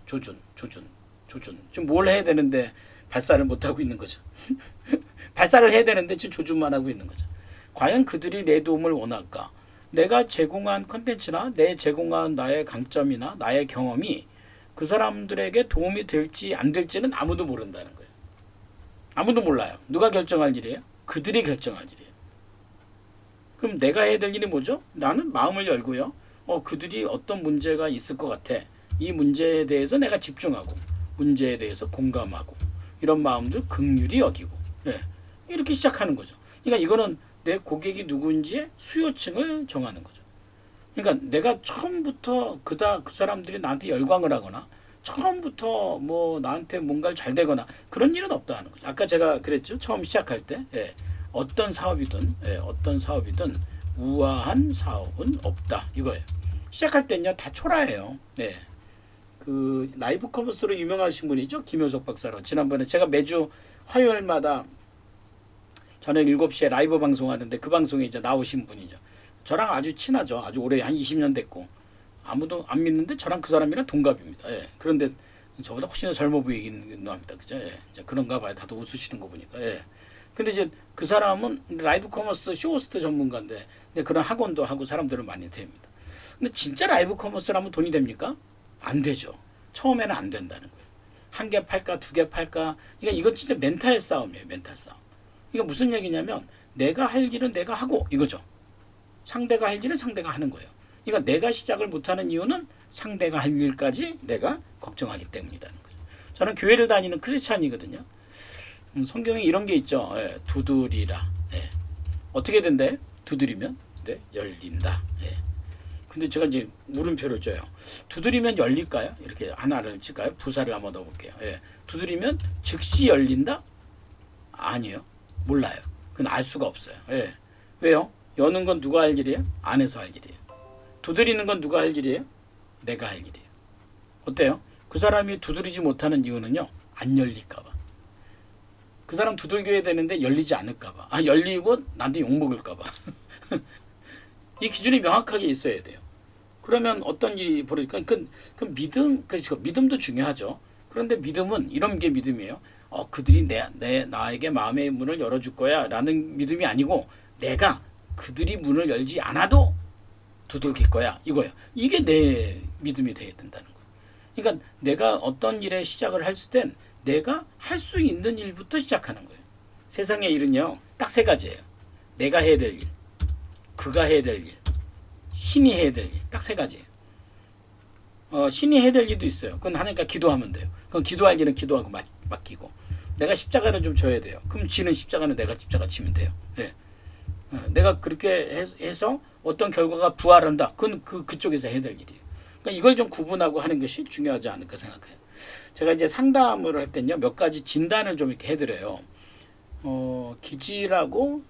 지금 뭘 해야 되는데 발사를 못 하고 있는 거죠. 발사를 해야 되는데 지금 조준만 하고 있는 거죠. 과연 그들이 내 도움을 원할까? 내가 제공한 컨텐츠나 내 제공한 나의 강점이나 나의 경험이 그 사람들에게 도움이 될지 안 될지는 아무도 모른다는 거예요. 아무도 몰라요. 누가 결정할 일이에요? 그들이 결정할 일이에요. 그럼 내가 해야 될 일이 뭐죠? 나는 마음을 열고요. 그들이 어떤 문제가 있을 것 같아. 이 문제에 대해서 내가 집중하고 문제에 대해서 공감하고 이런 마음들 긍휼히 여기고 예. 이렇게 시작하는 거죠. 그러니까 이거는 내 고객이 누구인지의 수요층을 정하는 거죠. 그러니까 내가 처음부터 그 사람들이 나한테 열광을 하거나 처음부터 뭐 나한테 뭔가를 잘 되거나 그런 일은 없다는 거죠. 아까 제가 그랬죠. 처음 시작할 때 예. 어떤 사업이든 우아한 사업은 없다 이거예요. 시작할 때는요 다 초라해요. 네. 그 라이브 커머스로 유명하신 분이죠. 김효석 박사로. 지난번에 제가 매주 화요일마다 저녁 7시에 라이브 방송하는데 그 방송에 이제 나오신 분이죠. 저랑 아주 친하죠. 아주 오래 한 20년 됐고 아무도 안 믿는데 저랑 그 사람이랑 동갑입니다. 예. 그런데 저보다 훨씬 더 젊어 보이긴 합니다. 그죠? 예. 이제 그런가 봐요. 다들 웃으시는 거 보니까. 예. 근데 이제 그 사람은 라이브 커머스 쇼호스트 전문가인데 그런 학원도 하고 사람들을 많이 데립니다. 근데 진짜 라이브 커머스라면 돈이 됩니까? 안 되죠. 처음에는 안 된다는 거예요. 한 개 팔까 두 개 팔까. 그러니까 이건 진짜 멘탈 싸움이에요. 멘탈 싸움. 이게 무슨 얘기냐면 내가 할 일은 내가 하고 이거죠. 상대가 할 일은 상대가 하는 거예요. 그러니까 내가 시작을 못하는 이유는 상대가 할 일까지 내가 걱정하기 때문이라는 거죠. 저는 교회를 다니는 크리스찬이거든요. 성경에 이런 게 있죠. 예, 두드리라. 예. 어떻게 된대? 두드리면 네, 열린다. 예. 근데 제가 이제 물음표를 줘요. 두드리면 열릴까요? 이렇게 하나를 칠까요? 부사를 한번 넣어볼게요. 예. 두드리면 즉시 열린다? 아니에요. 몰라요. 그건 알 수가 없어요. 예. 왜요? 여는 건 누가 할 일이에요? 안에서 할 일이에요. 두드리는 건 누가 할 일이에요? 내가 할 일이에요. 어때요? 그 사람이 두드리지 못하는 이유는요. 안 열릴까 봐. 그 사람 두들겨야 되는데 열리지 않을까 봐. 아, 열리고 나한테 욕먹을까 봐. 이 기준이 명확하게 있어야 돼요. 그러면 어떤 일이 벌어질까? 그 믿음, 그렇죠. 믿음도 중요하죠. 그런데 믿음은 이런 게 믿음이에요. 그들이 나에게 마음의 문을 열어줄 거야 라는 믿음이 아니고 내가 그들이 문을 열지 않아도 두들길 거야 이거예요. 이게 내 믿음이 돼야 된다는 거예요. 그러니까 내가 어떤 일에 시작을 했을 땐 내가 할 수 있는 일부터 시작하는 거예요. 세상의 일은요 딱 세 가지예요. 내가 해야 될 일, 그가 해야 될 일, 신이 해야 될 일. 딱 세 가지예요. 신이 해야 될 일도 있어요. 그건 하니까 기도하면 돼요. 그건 기도할 일은 기도하고 맡기고 내가 십자가를 좀 져야 돼요. 그럼 지는 십자가는 내가 십자가 치면 돼요. 예. 내가 그렇게 해서 어떤 결과가 부활한다. 그건 그쪽에서 해야 될 일이에요. 그러니까 이걸 좀 구분하고 하는 것이 중요하지 않을까 생각해요. 제가 이제 상담을 할 때는요 몇 가지 진단을 좀 이렇게 해드려요. 기질하고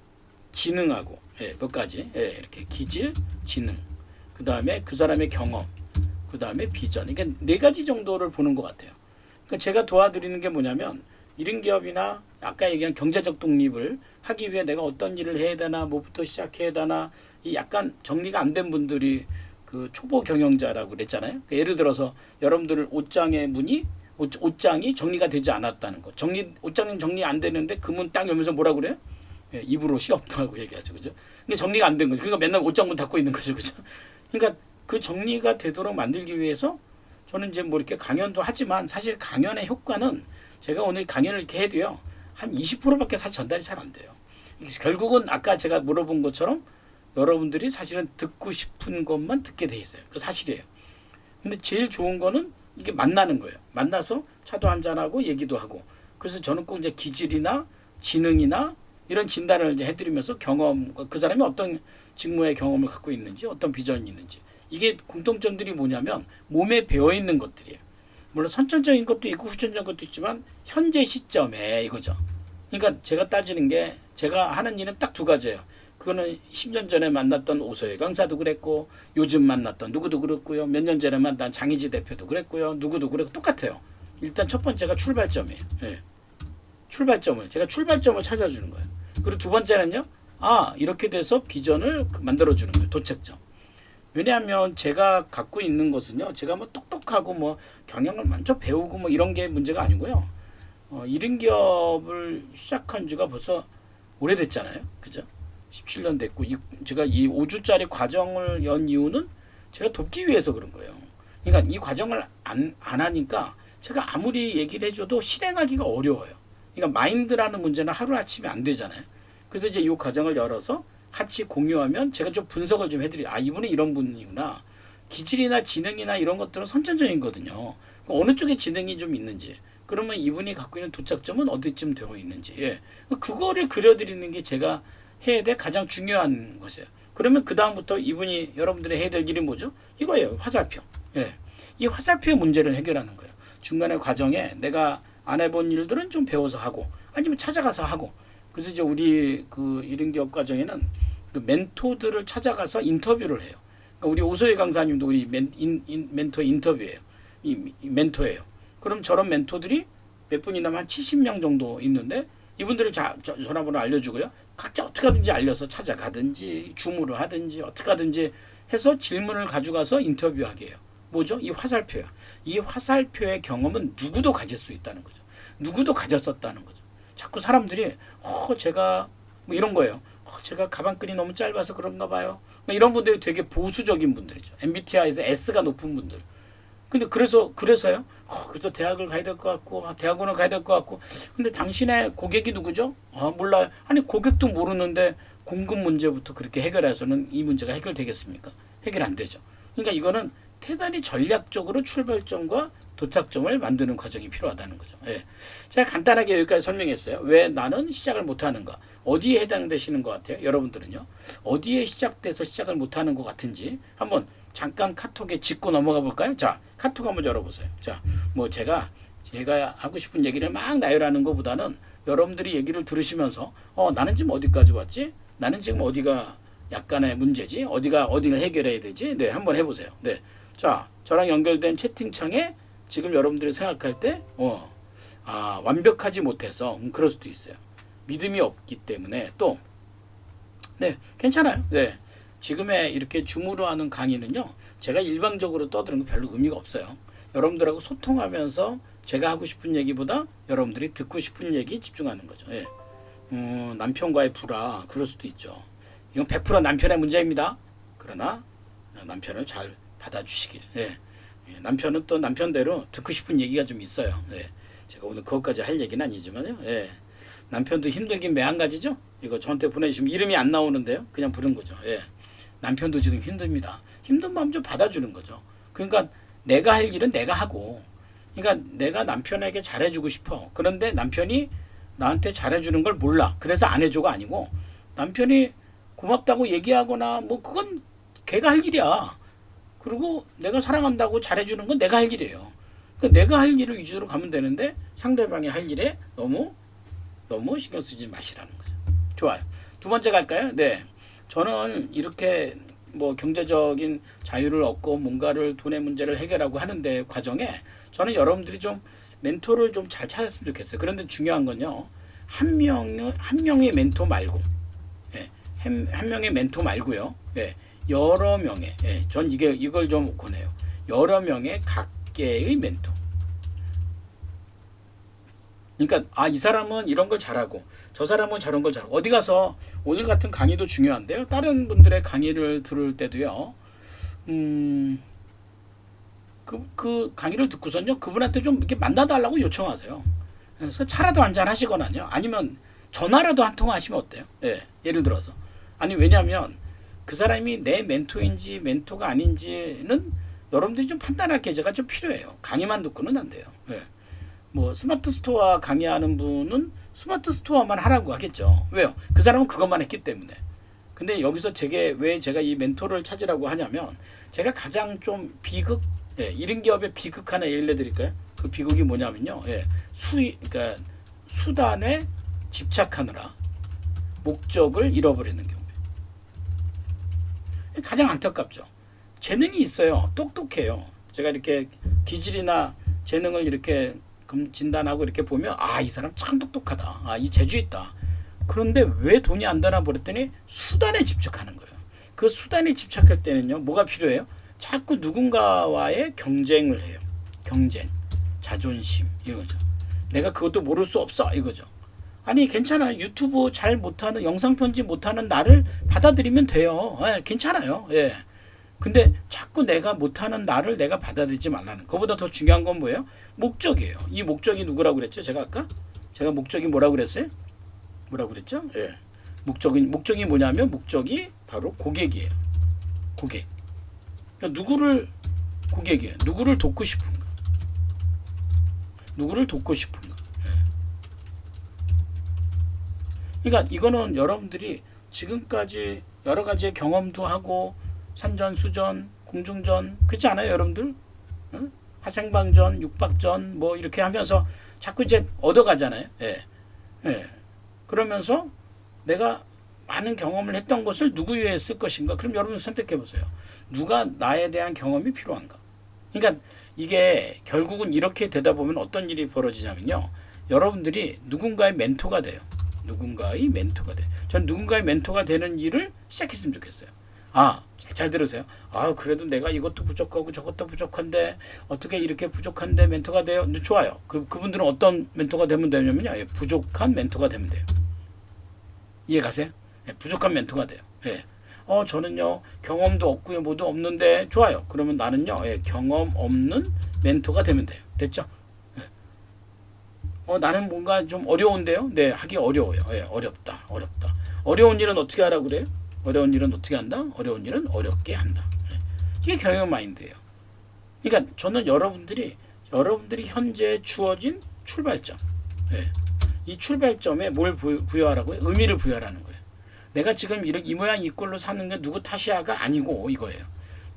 지능하고 몇 가지 이렇게 기질, 지능, 그 다음에 그 사람의 경험, 그 다음에 비전. 그러니까 네 가지 정도를 보는 것 같아요. 그러니까 제가 도와드리는 게 뭐냐면 1인 기업이나 아까 얘기한 경제적 독립을 하기 위해 내가 어떤 일을 해야 되나, 뭐부터 시작해야 되나, 이 약간 정리가 안 된 분들이 그 초보 경영자라고 그랬잖아요. 그러니까 예를 들어서 여러분들 옷장이 정리가 되지 않았다는 거. 옷장 정리 안 되는데 그 문 딱 열면서 뭐라 그래요? 입으로 시 없다고 얘기하죠. 그죠? 근데 정리가 안 된 거죠. 그러니까 맨날 옷장 문 닫고 있는 거죠. 그죠? 그러니까 그 정리가 되도록 만들기 위해서 저는 이제 뭐 이렇게 강연도 하지만 사실 강연의 효과는 제가 오늘 강연을 이렇게 해도요. 한 20%밖에 사실 전달이 잘 안 돼요. 결국은 아까 제가 물어본 것처럼 여러분들이 사실은 듣고 싶은 것만 듣게 돼 있어요. 그 사실이에요. 근데 제일 좋은 거는 이게 만나는 거예요. 만나서 차도 한잔하고 얘기도 하고. 그래서 저는 꼭 이제 기질이나 지능이나 이런 진단을 이제 해드리면서 경험, 그 사람이 어떤 직무의 경험을 갖고 있는지, 어떤 비전이 있는지. 이게 공통점들이 뭐냐면 몸에 배어 있는 것들이에요. 물론 선천적인 것도 있고 후천적인 것도 있지만 현재 시점에 이거죠. 그러니까 제가 따지는 게 제가 하는 일은 딱 두 가지예요. 그거는 10년 전에 만났던 오소혜 강사도 그랬고 요즘 만났던 누구도 그랬고요. 몇 년 전에 만난 장희지 대표도 그랬고요. 누구도 그랬고 똑같아요. 일단 첫 번째가 출발점이에요. 제가 출발점을 찾아주는 거예요. 그리고 두 번째는요. 이렇게 돼서 비전을 만들어주는 거예요. 도착점. 왜냐하면 제가 갖고 있는 것은요. 제가 뭐 똑똑하고 뭐 경영을 먼저 배우고 뭐 이런 게 문제가 아니고요. 1인 기업을 시작한 지가 벌써 오래됐잖아요. 그죠? 17년 됐고 제가 이 5주짜리 과정을 연 이유는 제가 돕기 위해서 그런 거예요. 그러니까 이 과정을 안 하니까 제가 아무리 얘기를 해줘도 실행하기가 어려워요. 그러니까 마인드라는 문제는 하루아침에 안 되잖아요. 그래서 이제 이 과정을 열어서 같이 공유하면 제가 좀 분석을 좀 해드려요. 이분은 이런 분이구나. 기질이나 지능이나 이런 것들은 선천적이거든요. 어느 쪽에 지능이 좀 있는지, 그러면 이분이 갖고 있는 도착점은 어디쯤 되어 있는지, 예. 그거를 그려드리는 게 제가 해야 될 가장 중요한 것이에요. 그러면 그 다음부터 이분이 여러분들이 해야 될 일이 뭐죠? 이거예요. 화살표. 예. 이 화살표의 문제를 해결하는 거예요. 중간에 과정에 내가 안 해본 일들은 좀 배워서 하고, 아니면 찾아가서 하고. 그래서 이제 우리 그 이른기업 과정에는 그 멘토들을 찾아가서 인터뷰를 해요. 그러니까 우리 오소혜 강사님도 우리 멘토 인터뷰예요. 이 멘토예요. 그럼 저런 멘토들이 몇 분이나 한 70명 정도 있는데 이분들을 전화번호 알려주고요. 각자 어떻게 하든지 알려서 찾아가든지 줌으로 하든지 어떻게 하든지 해서 질문을 가져가서 인터뷰하게 해요. 뭐죠? 이 화살표야. 이 화살표의 경험은 누구도 가질 수 있다는 거죠. 누구도 가졌었다는 거죠. 자꾸 사람들이 제가 뭐 이런 거예요. 제가 가방끈이 너무 짧아서 그런가 봐요. 이런 분들이 되게 보수적인 분들이죠. MBTI에서 S가 높은 분들. 근데 그래서요. 그래서 대학을 가야 될 것 같고, 대학원을 가야 될 것 같고. 근데 당신의 고객이 누구죠? 몰라요. 아니 고객도 모르는데 공급 문제부터 그렇게 해결해서는 이 문제가 해결되겠습니까? 해결 안 되죠. 그러니까 이거는 대단히 전략적으로 출발점과 도착점을 만드는 과정이 필요하다는 거죠. 예. 제가 간단하게 여기까지 설명했어요. 왜 나는 시작을 못하는가? 어디에 해당되시는 것 같아요? 여러분들은요? 어디에 시작돼서 시작을 못하는 것 같은지 한번 잠깐 카톡에 짚고 넘어가 볼까요? 자, 카톡 한번 열어보세요. 자, 뭐 제가 하고 싶은 얘기를 막 나열하는 것보다는 여러분들이 얘기를 들으시면서 나는 지금 어디까지 왔지? 나는 지금 어디가 약간의 문제지? 어디를 해결해야 되지? 네, 한번 해보세요. 네, 자, 저랑 연결된 채팅창에 지금 여러분들이 생각할 때 완벽하지 못해서 그럴 수도 있어요. 믿음이 없기 때문에 또 네, 괜찮아요. 네. 지금의 이렇게 줌으로 하는 강의는요, 제가 일방적으로 떠드는 거 별로 의미가 없어요. 여러분들하고 소통하면서 제가 하고 싶은 얘기보다 여러분들이 듣고 싶은 얘기 집중하는 거죠. 예. 남편과의 불화, 그럴 수도 있죠. 이건 100% 남편의 문제입니다. 그러나 남편을 잘 받아주시길. 예. 남편은 또 남편대로 듣고 싶은 얘기가 좀 있어요. 예. 제가 오늘 그것까지 할 얘기는 아니지만요. 예. 남편도 힘들긴 매한가지죠. 이거 저한테 보내주시면 이름이 안 나오는데요. 그냥 부른 거죠. 예. 남편도 지금 힘듭니다. 힘든 마음 좀 받아주는 거죠. 그러니까 내가 할 일은 내가 하고, 그러니까 내가 남편에게 잘해주고 싶어. 그런데 남편이 나한테 잘해주는 걸 몰라. 그래서 안 해줘가 아니고, 남편이 고맙다고 얘기하거나 뭐 그건 걔가 할 일이야. 그리고 내가 사랑한다고 잘해주는 건 내가 할 일이에요. 그러니까 내가 할 일을 위주로 가면 되는데 상대방이 할 일에 너무 신경 쓰지 마시라는 거죠. 좋아요. 두 번째 갈까요? 네. 저는 이렇게 뭐 경제적인 자유를 얻고 뭔가를 돈의 문제를 해결하고 하는데 과정에 저는 여러분들이 좀 멘토를 좀 잘 찾았으면 좋겠어요. 그런데 중요한 건요. 한 명의 멘토 말고, 예, 한 명의 멘토 말고요. 예, 여러 명의, 예, 전 이걸 좀 권해요. 여러 명의 각계의 멘토. 그러니까 이 사람은 이런 걸 잘하고 저 사람은 저런 걸 잘하고, 어디 가서 오늘 같은 강의도 중요한데요. 다른 분들의 강의를 들을 때도요. 그 강의를 듣고선요. 그분한테 좀 이렇게 만나달라고 요청하세요. 그래서 차라도 한잔 하시거나요. 아니면 전화라도 한 통 하시면 어때요? 예, 예를 들어서. 아니 왜냐하면 그 사람이 내 멘토인지 멘토가 아닌지는 여러분들이 좀 판단할 계제가 좀 필요해요. 강의만 듣고는 안 돼요. 예. 뭐 스마트 스토어 강의하는 분은 스마트 스토어만 하라고 하겠죠. 왜요? 그 사람은 그것만 했기 때문에. 근데 여기서 왜 제가 이 멘토를 찾으라고 하냐면, 제가 가장 좀 이른 기업의 비극 하나 예를 드릴까요? 그 비극이 뭐냐면요. 예, 그러니까 수단에 집착하느라 목적을 잃어버리는 경우에 가장 안타깝죠. 재능이 있어요. 똑똑해요. 제가 이렇게 기질이나 재능을 이렇게 진단하고 이렇게 보면 이 사람 참 똑똑하다. 이 재주 있다. 그런데 왜 돈이 안 되나 버렸더니 수단에 집착하는 거예요. 그 수단에 집착할 때는요. 뭐가 필요해요? 자꾸 누군가와의 경쟁을 해요. 경쟁, 자존심 이거죠. 내가 그것도 모를 수 없어 이거죠. 아니 괜찮아요. 유튜브 잘 못하는, 영상 편집 못하는 나를 받아들이면 돼요. 예, 괜찮아요. 예. 근데 자꾸 내가 못하는 나를 내가 받아들이지 말라는. 그보다 더 중요한 건 뭐예요? 목적이에요. 이 목적이 누구라고 그랬죠? 제가 목적이 뭐라고 그랬어요? 뭐라고 그랬죠? 예. 목적이 뭐냐면 목적이 바로 고객이에요. 고객. 그러니까 누구를 고객이에요. 누구를 돕고 싶은가? 누구를 돕고 싶은가? 그러니까 이거는 여러분들이 지금까지 여러 가지의 경험도 하고 산전수전, 공중전 그렇지 않아요, 여러분들? 응? 화생방전, 육박전 뭐 이렇게 하면서 자꾸 이제 얻어가잖아요. 예. 예. 그러면서 내가 많은 경험을 했던 것을 누구 위해 쓸 것인가? 그럼 여러분 선택해 보세요. 누가 나에 대한 경험이 필요한가? 그러니까 이게 결국은 이렇게 되다 보면 어떤 일이 벌어지냐면요. 여러분들이 누군가의 멘토가 돼요. 누군가의 멘토가 돼. 전 누군가의 멘토가 되는 일을 시작했으면 좋겠어요. 아, 잘 들으세요. 아, 그래도 내가 이것도 부족하고 저것도 부족한데 어떻게 이렇게 부족한데 멘토가 돼요? 근데 좋아요. 그분들은 어떤 멘토가 되면 되냐면요. 예, 부족한 멘토가 되면 돼요. 이해 가세요? 예, 부족한 멘토가 돼요. 예. 저는요 경험도 없고요 뭐도 없는데 좋아요. 그러면 나는요 예, 경험 없는 멘토가 되면 돼요. 됐죠? 나는 뭔가 좀 어려운데요. 네, 하기 어려워요. 예, 어렵다. 어려운 일은 어떻게 하라고 그래요? 어려운 일은 어떻게 한다? 어려운 일은 어렵게 한다. 예. 이게 경영 마인드예요. 그러니까 저는 여러분들이 현재 주어진 출발점, 예. 이 출발점에 뭘 부여하라고요? 의미를 부여하라는 거예요. 내가 지금 이 모양 이 꼴로 사는 게 누구 탓이야가 아니고 이거예요.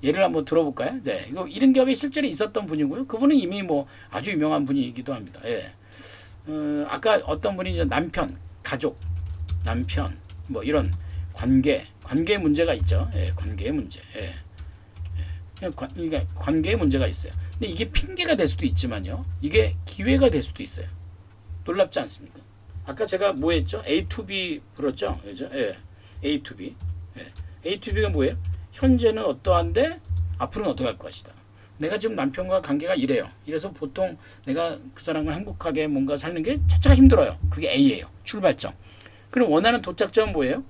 예를 한번 들어볼까요? 네, 이거 이런 기업에 실제로 있었던 분이고요. 그분은 이미 뭐 아주 유명한 분이기도 합니다. 예. 아까 어떤 분이 이제 남편, 가족, 남편 뭐 이런 관계 문제가 있죠. 예, 관계의 문제. 예. 그러니까 관계의 문제가 있어요. 근데 이게 핑계가 될 수도 있지만요. 이게 기회가 될 수도 있어요. 놀랍지 않습니까? 아까 제가 뭐 했죠? A to B 불었죠? 그죠? 예. A to B. 예. A to B가 뭐예요? 현재는 어떠한데 앞으로는 어떻게 할 것이다. 내가 지금 남편과 관계가 이래요. 이래서 보통 내가 그 사람과 행복하게 뭔가 사는 게 자체가 힘들어요. 그게 A예요. 출발점. 그럼 원하는 도착점은 뭐예요?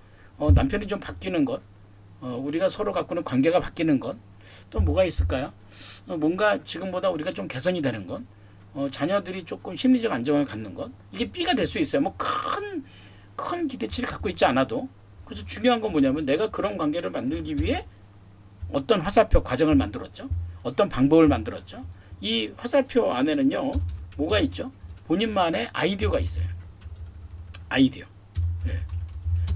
남편이 좀 바뀌는 것. 우리가 서로 갖고는 관계가 바뀌는 것. 또 뭐가 있을까요? 뭔가 지금보다 우리가 좀 개선이 되는 것. 자녀들이 조금 심리적 안정을 갖는 것. 이게 B가 될 수 있어요. 뭐 큰 기대치를 갖고 있지 않아도. 그래서 중요한 건 뭐냐면 내가 그런 관계를 만들기 위해 어떤 화살표 과정을 만들었죠. 어떤 방법을 만들었죠. 이 화살표 안에는요. 뭐가 있죠? 본인만의 아이디어가 있어요. 아이디어. 예.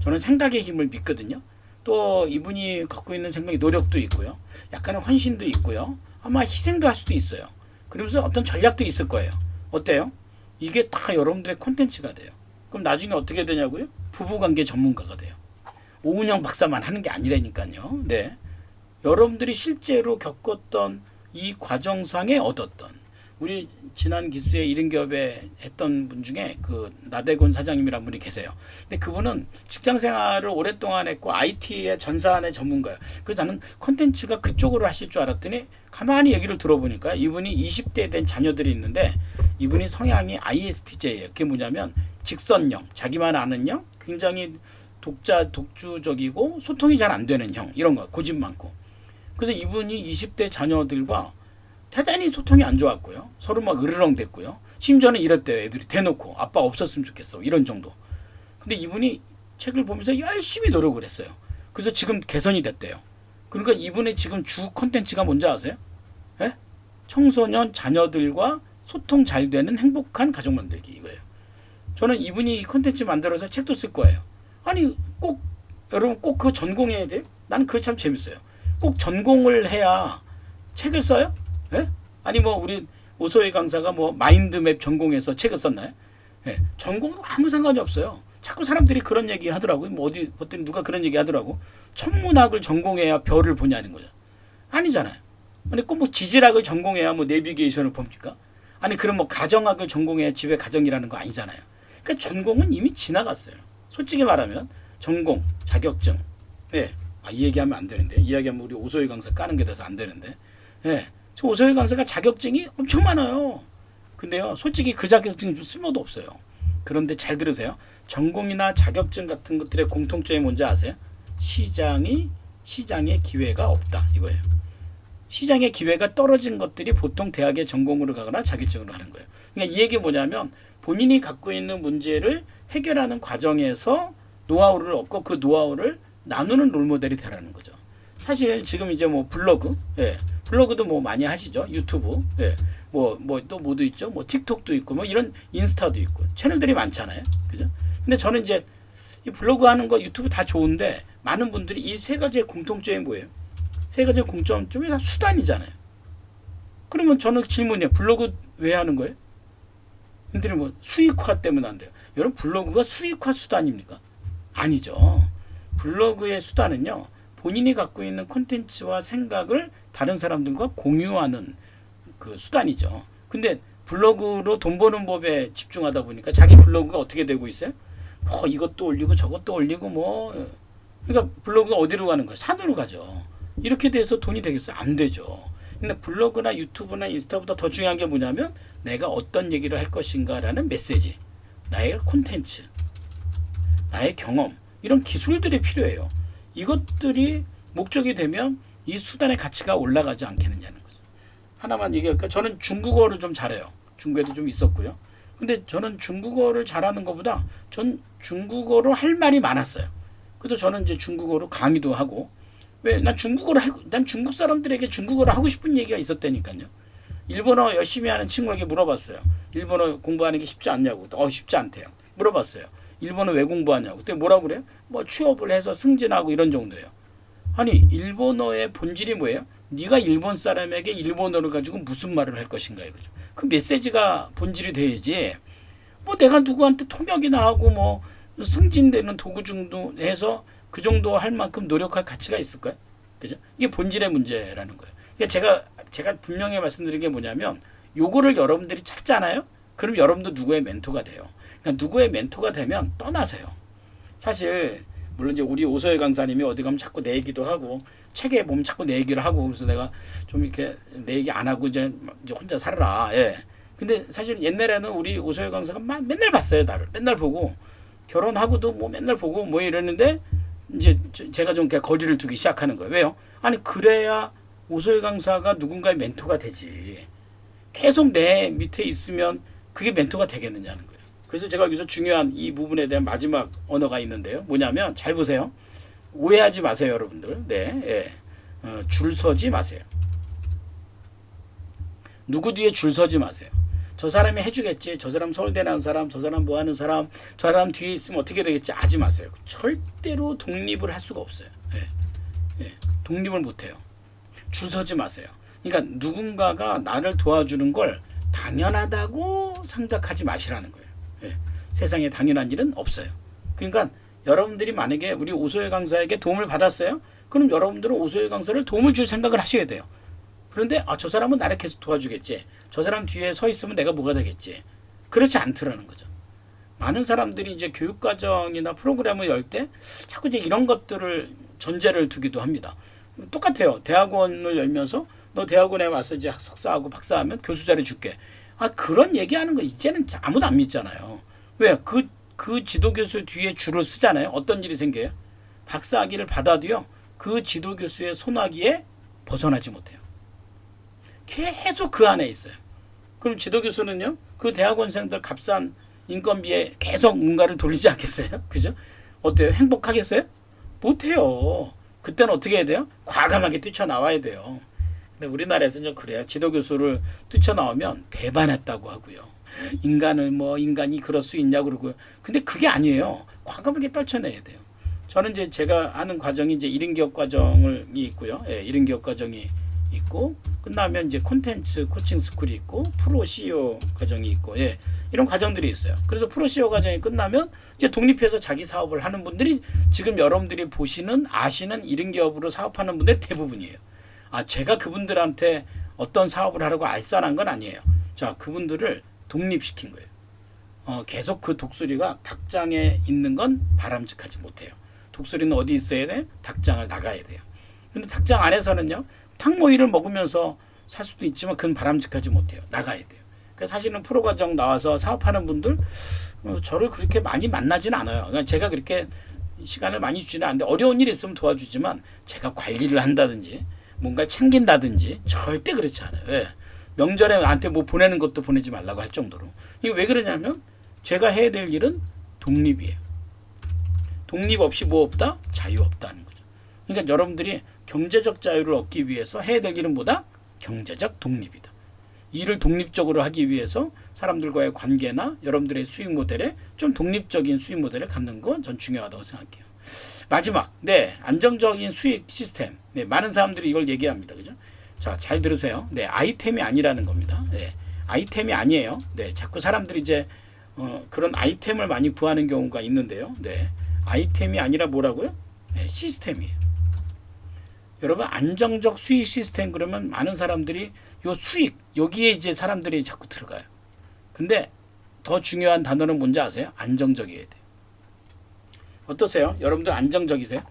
저는 생각의 힘을 믿거든요. 또 이분이 갖고 있는 생각의 노력도 있고요. 약간의 환신도 있고요. 아마 희생도 할 수도 있어요. 그러면서 어떤 전략도 있을 거예요. 어때요? 이게 다 여러분들의 콘텐츠가 돼요. 그럼 나중에 어떻게 되냐고요? 부부관계 전문가가 돼요. 오은영 박사만 하는 게 아니라니까요. 네. 여러분들이 실제로 겪었던 이 과정상에 얻었던 우리 지난 기수에 이른 기업에 했던 분 중에 그 나대곤 사장님이라는 분이 계세요. 근데 그분은 직장 생활을 오랫동안 했고 IT의 전산의 전문가예요. 그래서 나는 컨텐츠가 그쪽으로 하실 줄 알았더니 가만히 얘기를 들어보니까 이분이 20대 된 자녀들이 있는데 이분이 성향이 ISTJ예요. 그게 뭐냐면 직선형, 자기만 아는 형, 굉장히 독주적이고 소통이 잘 안 되는 형, 이런 거 고집 많고. 그래서 이분이 20대 자녀들과 대단히 소통이 안 좋았고요. 서로 막 으르렁 됐고요. 심지어는 이랬대요. 애들이 대놓고 아빠 없었으면 좋겠어. 이런 정도. 근데 이분이 책을 보면서 열심히 노력을 했어요. 그래서 지금 개선이 됐대요. 그러니까 이분의 지금 주 콘텐츠가 뭔지 아세요? 예? 청소년 자녀들과 소통 잘 되는 행복한 가족 만들기 이거예요. 저는 이분이 이 콘텐츠 만들어서 책도 쓸 거예요. 아니 꼭 여러분 꼭 그거 전공해야 돼요? 나는 그거 참 재밌어요. 꼭 전공을 해야 책을 써요? 예? 아니 뭐 우리 오소희 강사가 뭐 마인드맵 전공해서 책을 썼나요? 예. 전공은 아무 상관이 없어요. 자꾸 사람들이 그런 얘기 하더라고요. 뭐 어디 봤더니 누가 그런 얘기 하더라고. 천문학을 전공해야 별을 보냐는 거죠. 아니잖아요. 아니 꼭 뭐 지질학을 전공해야 뭐 내비게이션을 봅니까? 아니 그럼 뭐 가정학을 전공해야 집에 가정이라는 거 아니잖아요. 그러니까 전공은 이미 지나갔어요. 솔직히 말하면 전공, 자격증. 예. 이 얘기하면 안 되는데. 이 얘기하면 우리 오소희 강사 까는 게 돼서 안 되는데. 예. 저 오소희 강사가 자격증이 엄청 많아요. 근데요, 솔직히 그 자격증 좀 쓸모도 없어요. 그런데 잘 들으세요. 전공이나 자격증 같은 것들의 공통점이 뭔지 아세요? 시장에 기회가 없다. 이거예요. 시장의 기회가 떨어진 것들이 보통 대학의 전공으로 가거나 자격증으로 가는 거예요. 그러니까 이 얘기 뭐냐면 본인이 갖고 있는 문제를 해결하는 과정에서 노하우를 얻고 그 노하우를 나누는 롤모델이 되라는 거죠. 사실 지금 이제 뭐 블로그, 예, 블로그도 뭐 많이 하시죠. 유튜브, 예, 뭐 또 뭐도 있죠. 뭐 틱톡도 있고, 뭐 이런 인스타도 있고 채널들이 많잖아요. 그죠? 근데 저는 이제 이 블로그 하는 거 유튜브 다 좋은데 많은 분들이 이 세 가지의 공통점이 뭐예요? 세 가지의 공통점이 다 수단이잖아요. 그러면 저는 질문이에요. 블로그 왜 하는 거예요? 근데 뭐 수익화 때문에 안 돼요. 여러분 블로그가 수익화 수단입니까? 아니죠. 블로그의 수단은요. 본인이 갖고 있는 콘텐츠와 생각을 다른 사람들과 공유하는 그 수단이죠. 근데 블로그로 돈 버는 법에 집중하다 보니까 자기 블로그가 어떻게 되고 있어요? 이것도 올리고 저것도 올리고 뭐 그러니까 블로그가 어디로 가는 거예요? 산으로 가죠. 이렇게 돼서 돈이 되겠어요? 안 되죠. 근데 블로그나 유튜브나 인스타보다 더 중요한 게 뭐냐면 내가 어떤 얘기를 할 것인가라는 메시지, 나의 콘텐츠, 나의 경험, 이런 기술들이 필요해요. 이것들이 목적이 되면 이 수단의 가치가 올라가지 않겠느냐는 거죠. 하나만 얘기할까? 저는 중국어를 좀 잘해요. 중국에도 좀 있었고요. 근데 저는 중국어를 잘하는 것보다 전 중국어로 할 말이 많았어요. 그래서 저는 이제 중국어로 강의도 하고, 왜? 난 중국 사람들에게 중국어를 하고 싶은 얘기가 있었다니까요. 일본어 열심히 하는 친구에게 물어봤어요. 일본어 공부하는 게 쉽지 않냐고. 쉽지 않대요. 물어봤어요. 일본어 왜 공부하냐고. 그때 뭐라고 그래요? 뭐 취업을 해서 승진하고 이런 정도예요. 아니, 일본어의 본질이 뭐예요? 네가 일본 사람에게 일본어를 가지고 무슨 말을 할 것인가 이거죠. 그 메시지가 본질이 돼야지. 뭐 내가 누구한테 통역이나 하고 뭐 승진되는 도구 정도 해서 그 정도 할 만큼 노력할 가치가 있을까요? 그죠? 이게 본질의 문제라는 거예요. 그러니까 제가 분명히 말씀드린 게 뭐냐면 요거를 여러분들이 찾잖아요. 그럼 여러분도 누구의 멘토가 돼요. 그러니까 누구의 멘토가 되면 떠나세요. 사실 물론 이제 우리 오서혜 강사님이 어디 가면 자꾸 내 얘기도 하고 책에 보면 자꾸 내 얘기를 하고 그래서 내가 좀 이렇게 내 얘기 안 하고 이제 혼자 살아라. 예. 근데 사실 옛날에는 우리 오서혜 강사가 맨날 봤어요. 나를 맨날 보고 결혼하고도 뭐 맨날 보고 뭐 이러는데 이제 제가 좀 거리를 두기 시작하는 거예요. 왜요? 아니 그래야 오서혜 강사가 누군가의 멘토가 되지. 계속 내 밑에 있으면 그게 멘토가 되겠느냐는 거예요. 그래서 제가 여기서 중요한 이 부분에 대한 마지막 언어가 있는데요. 뭐냐면 잘 보세요. 오해하지 마세요, 여러분들. 네, 예. 줄 서지 마세요. 누구 뒤에 줄 서지 마세요. 저 사람이 해주겠지. 저 사람 서울대 나온 사람, 저 사람 뭐 하는 사람, 저 사람 뒤에 있으면 어떻게 되겠지. 하지 마세요. 절대로 독립을 할 수가 없어요. 예. 예. 독립을 못해요. 줄 서지 마세요. 그러니까 누군가가 나를 도와주는 걸 당연하다고 생각하지 마시라는 거예요. 예. 세상에 당연한 일은 없어요. 그러니까 여러분들이 만약에 우리 오서혜 강사에게 도움을 받았어요. 그럼 여러분들은 오서혜 강사를 도움을 줄 생각을 하셔야 돼요. 그런데 저 사람은 나를 계속 도와주겠지. 저 사람 뒤에 서 있으면 내가 뭐가 되겠지. 그렇지 않더라는 거죠. 많은 사람들이 이제 교육과정이나 프로그램을 열 때 자꾸 이제 이런 것들을 전제를 두기도 합니다. 똑같아요. 대학원을 열면서 너 대학원에 와서 이제 석사하고 박사하면 교수 자리 줄게. 그런 얘기하는 거 이제는 아무도 안 믿잖아요. 왜? 그 지도교수 뒤에 줄을 쓰잖아요. 어떤 일이 생겨요? 박사학위를 받아도요. 그 지도교수의 손아귀에 벗어나지 못해요. 계속 그 안에 있어요. 그럼 지도교수는요. 그 대학원생들 값싼 인건비에 계속 뭔가를 돌리지 않겠어요? 그죠? 어때요? 행복하겠어요? 못해요. 그때는 어떻게 해야 돼요? 과감하게 뛰쳐나와야 돼요. 근데 우리나라에서는 좀 그래요. 지도교수를 뛰쳐나오면 배반했다고 하고요. 인간이 그럴 수 있냐고 그러고요. 근데 그게 아니에요. 과감하게 떨쳐내야 돼요. 저는 이제 제가 하는 과정이 이제 1인 기업 과정이 있고요. 예, 1인 기업 과정이 있고, 끝나면 이제 콘텐츠 코칭 스쿨이 있고, 프로 CEO 과정이 있고, 예, 이런 과정들이 있어요. 그래서 프로 CEO 과정이 끝나면 이제 독립해서 자기 사업을 하는 분들이 지금 여러분들이 보시는, 아시는 1인 기업으로 사업하는 분들 대부분이에요. 제가 그분들한테 어떤 사업을 하라고 알선한 건 아니에요. 자, 그분들을 독립시킨 거예요. 계속 그 독수리가 닭장에 있는 건 바람직하지 못해요. 독수리는 어디 있어야 돼? 닭장을 나가야 돼요. 근데 닭장 안에서는요, 탕모이를 먹으면서 살 수도 있지만 그건 바람직하지 못해요. 나가야 돼요. 그래서 사실은 프로 과정 나와서 사업하는 분들 저를 그렇게 많이 만나지는 않아요. 그러니까 제가 그렇게 시간을 많이 주지는 않는데 어려운 일이 있으면 도와주지만 제가 관리를 한다든지 뭔가 챙긴다든지 절대 그렇지 않아요. 왜? 명절에 나한테 뭐 보내는 것도 보내지 말라고 할 정도로. 이게 왜 그러냐면 제가 해야 될 일은 독립이에요. 독립 없이 뭐 없다? 자유 없다는 거죠. 그러니까 여러분들이 경제적 자유를 얻기 위해서 해야 될 일은 뭐다? 경제적 독립이다. 일을 독립적으로 하기 위해서 사람들과의 관계나 여러분들의 수익 모델에 좀 독립적인 수익 모델을 갖는 건 전 중요하다고 생각해요. 마지막, 네, 안정적인 수익 시스템. 네, 많은 사람들이 이걸 얘기합니다. 그죠? 자, 잘 들으세요. 네, 아이템이 아니라는 겁니다. 네, 아이템이 아니에요. 네, 자꾸 사람들이 이제 그런 아이템을 많이 구하는 경우가 있는데요. 네, 아이템이 아니라 뭐라고요? 네, 시스템이에요. 여러분, 안정적 수익 시스템 그러면 많은 사람들이 요 수익 여기에 이제 사람들이 자꾸 들어가요. 근데 더 중요한 단어는 뭔지 아세요? 안정적이어야 돼요. 어떠세요? 여러분들 안정적이세요?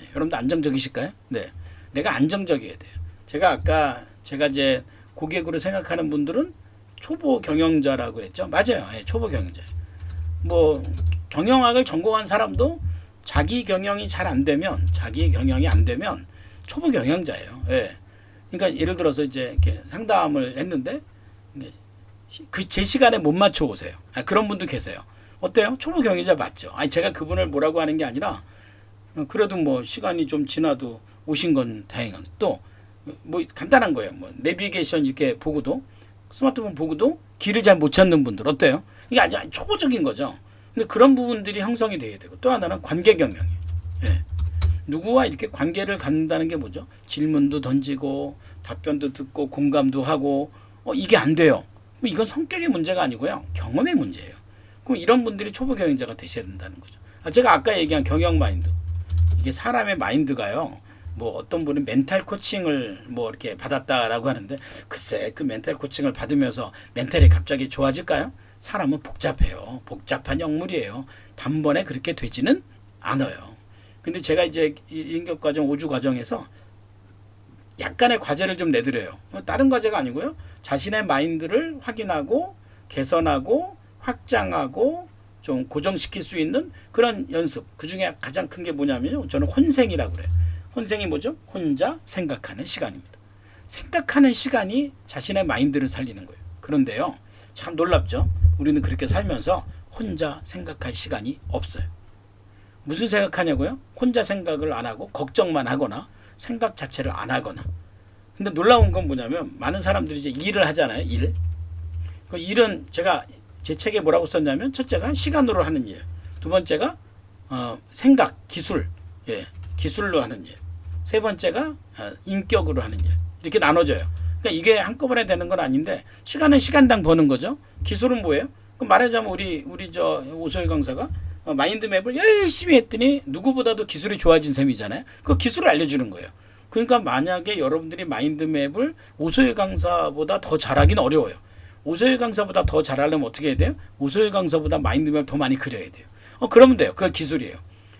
네, 여러분들 안정적이실까요? 네, 내가 안정적이어야 돼요. 제가 이제 고객으로 생각하는 분들은 초보 경영자라고 그랬죠. 맞아요. 네, 초보 경영자. 뭐 경영학을 전공한 사람도 자기 경영이 안 되면 초보 경영자예요. 예. 그러니까 예를 들어서 이제 이렇게 상담을 했는데 제 시간에 못 맞춰 오세요. 그런 분도 계세요. 어때요? 초보 경영자 맞죠? 제가 그분을 뭐라고 하는 게 아니라 그래도 뭐 시간이 좀 지나도 오신 건 다행한. 또 뭐 간단한 거예요. 뭐 내비게이션 이렇게 보고도 스마트폰 보고도 길을 잘 못 찾는 분들 어때요? 이게 아주 초보적인 거죠. 근데 그런 부분들이 형성이 돼야 되고 또 하나는 관계 경영이에요. 예. 누구와 이렇게 관계를 갖는다는 게 뭐죠? 질문도 던지고 답변도 듣고 공감도 하고 이게 안 돼요. 이건 성격의 문제가 아니고요. 경험의 문제예요. 그럼 이런 분들이 초보 경영자가 되셔야 된다는 거죠. 제가 아까 얘기한 경영 마인드. 이게 사람의 마인드가요. 뭐 어떤 분은 멘탈 코칭을 뭐 이렇게 받았다라고 하는데 글쎄 그 멘탈 코칭을 받으면서 멘탈이 갑자기 좋아질까요? 사람은 복잡해요. 복잡한 영물이에요. 단번에 그렇게 되지는 않아요. 근데 제가 이제 인격과정 5주 과정에서 약간의 과제를 좀 내드려요. 다른 과제가 아니고요. 자신의 마인드를 확인하고 개선하고 확장하고 좀 고정시킬 수 있는 그런 연습. 그중에 가장 큰 게 뭐냐면요. 저는 혼생이라고 그래요. 혼생이 뭐죠? 혼자 생각하는 시간입니다. 생각하는 시간이 자신의 마인드를 살리는 거예요. 그런데요. 참 놀랍죠? 우리는 그렇게 살면서 혼자 생각할 시간이 없어요. 무슨 생각하냐고요? 혼자 생각을 안 하고 걱정만 하거나 생각 자체를 안 하거나. 근데 놀라운 건 뭐냐면 많은 사람들이 이제 일을 하잖아요. 일. 그 일은 제가 제 책에 뭐라고 썼냐면 첫째가 시간으로 하는 일. 두 번째가 생각, 기술. 예, 기술로 하는 일. 세 번째가 인격으로 하는 일. 이렇게 나눠져요. 그러니까 이게 한꺼번에 되는 건 아닌데 시간은 시간당 버는 거죠. 기술은 뭐예요? 그럼 말하자면 우리 저 오소희 강사가 마인드맵을 열심히 했더니 누구보다도 기술이 좋아진 셈이잖아요. 그 기술을 알려주는 거예요. 그러니까 만약에 여러분들이 마인드맵을 오소희 강사보다 더 잘하기는 어려워요. 오소희 강사보다 더 잘하려면 어떻게 해야 돼요? 오소희 강사보다 마인드맵 더 많이 그려야 돼요. 그러면 돼요. 그게 기술이에요.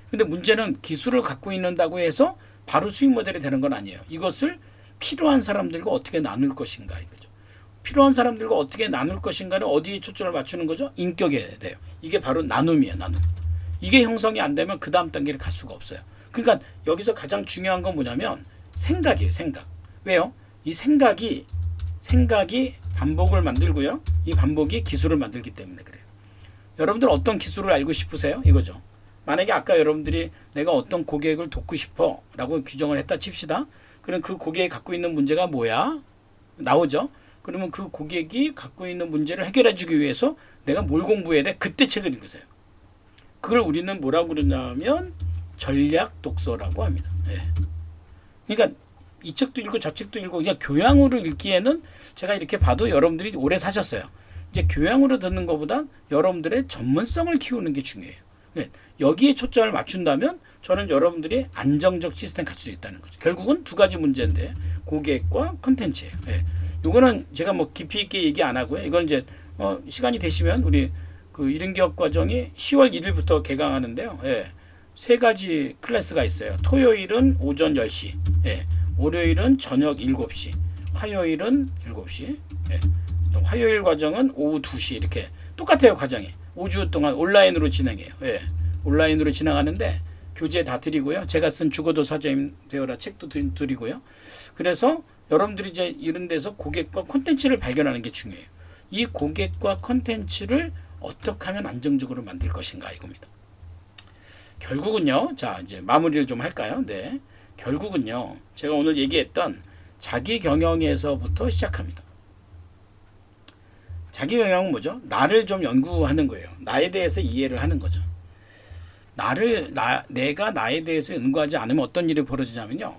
근데 문제는 기술을 갖고 있는다고 해서 바로 수익 모델이 되는 건 아니에요. 이것을 필요한 사람들과 어떻게 나눌 것인가 이거죠. 필요한 사람들과 어떻게 나눌 것인가는 어디에 초점을 맞추는 거죠? 인격에 돼요. 이게 바로 나눔이에요. 나눔. 이게 형성이 안 되면 그 다음 단계를 갈 수가 없어요. 그러니까 여기서 가장 중요한 건 뭐냐면 생각이에요. 생각. 왜요? 이 생각이 반복을 만들고요. 이 반복이 기술을 만들기 때문에 그래요. 여러분들 어떤 기술을 알고 싶으세요? 이거죠. 만약에 아까 여러분들이 내가 어떤 고객을 돕고 싶어 라고 규정을 했다 칩시다. 그럼 그 고객이 갖고 있는 문제가 뭐야? 나오죠. 그러면 그 고객이 갖고 있는 문제를 해결해 주기 위해서 내가 뭘 공부해야 돼? 그때 책을 읽으세요. 그걸 우리는 뭐라고 그러냐면 전략 독서라고 합니다. 예. 그러니까 이 책도 읽고 저 책도 읽고 그냥 교양으로 읽기에는 제가 이렇게 봐도 여러분들이 오래 사셨어요. 이제 교양으로 듣는 것보다 여러분들의 전문성을 키우는 게 중요해요. 여기에 초점을 맞춘다면 저는 여러분들이 안정적 시스템 갖출 수 있다는 거죠. 결국은 두 가지 문제인데 고객과 컨텐츠예요. 예. 이거는 제가 뭐 깊이 있게 얘기 안 하고요. 이건 이제 시간이 되시면 우리 그 이른기업 과정이 10월 1일부터 개강하는데요. 예. 세 가지 클래스가 있어요. 토요일은 오전 10시, 예. 월요일은 저녁 7시, 화요일은 7시, 예. 화요일 과정은 오후 2시 이렇게 똑같아요. 과정이 5주 동안 온라인으로 진행해요. 예. 온라인으로 진행하는데 교재 다 드리고요. 제가 쓴 죽어도 사장님 되어라 책도 드리고요. 그래서 여러분들이 이제 이런 데서 고객과 콘텐츠를 발견하는 게 중요해요. 이 고객과 콘텐츠를 어떻게 하면 안정적으로 만들 것인가 이겁니다. 결국은요. 자, 이제 마무리를 좀 할까요? 네. 결국은요, 제가 오늘 얘기했던 자기 경영에서부터 시작합니다. 자기 경영은 뭐죠? 나를 좀 연구하는 거예요. 나에 대해서 이해를 하는 거죠. 내가 나에 대해서 연구하지 않으면 어떤 일이 벌어지냐면요,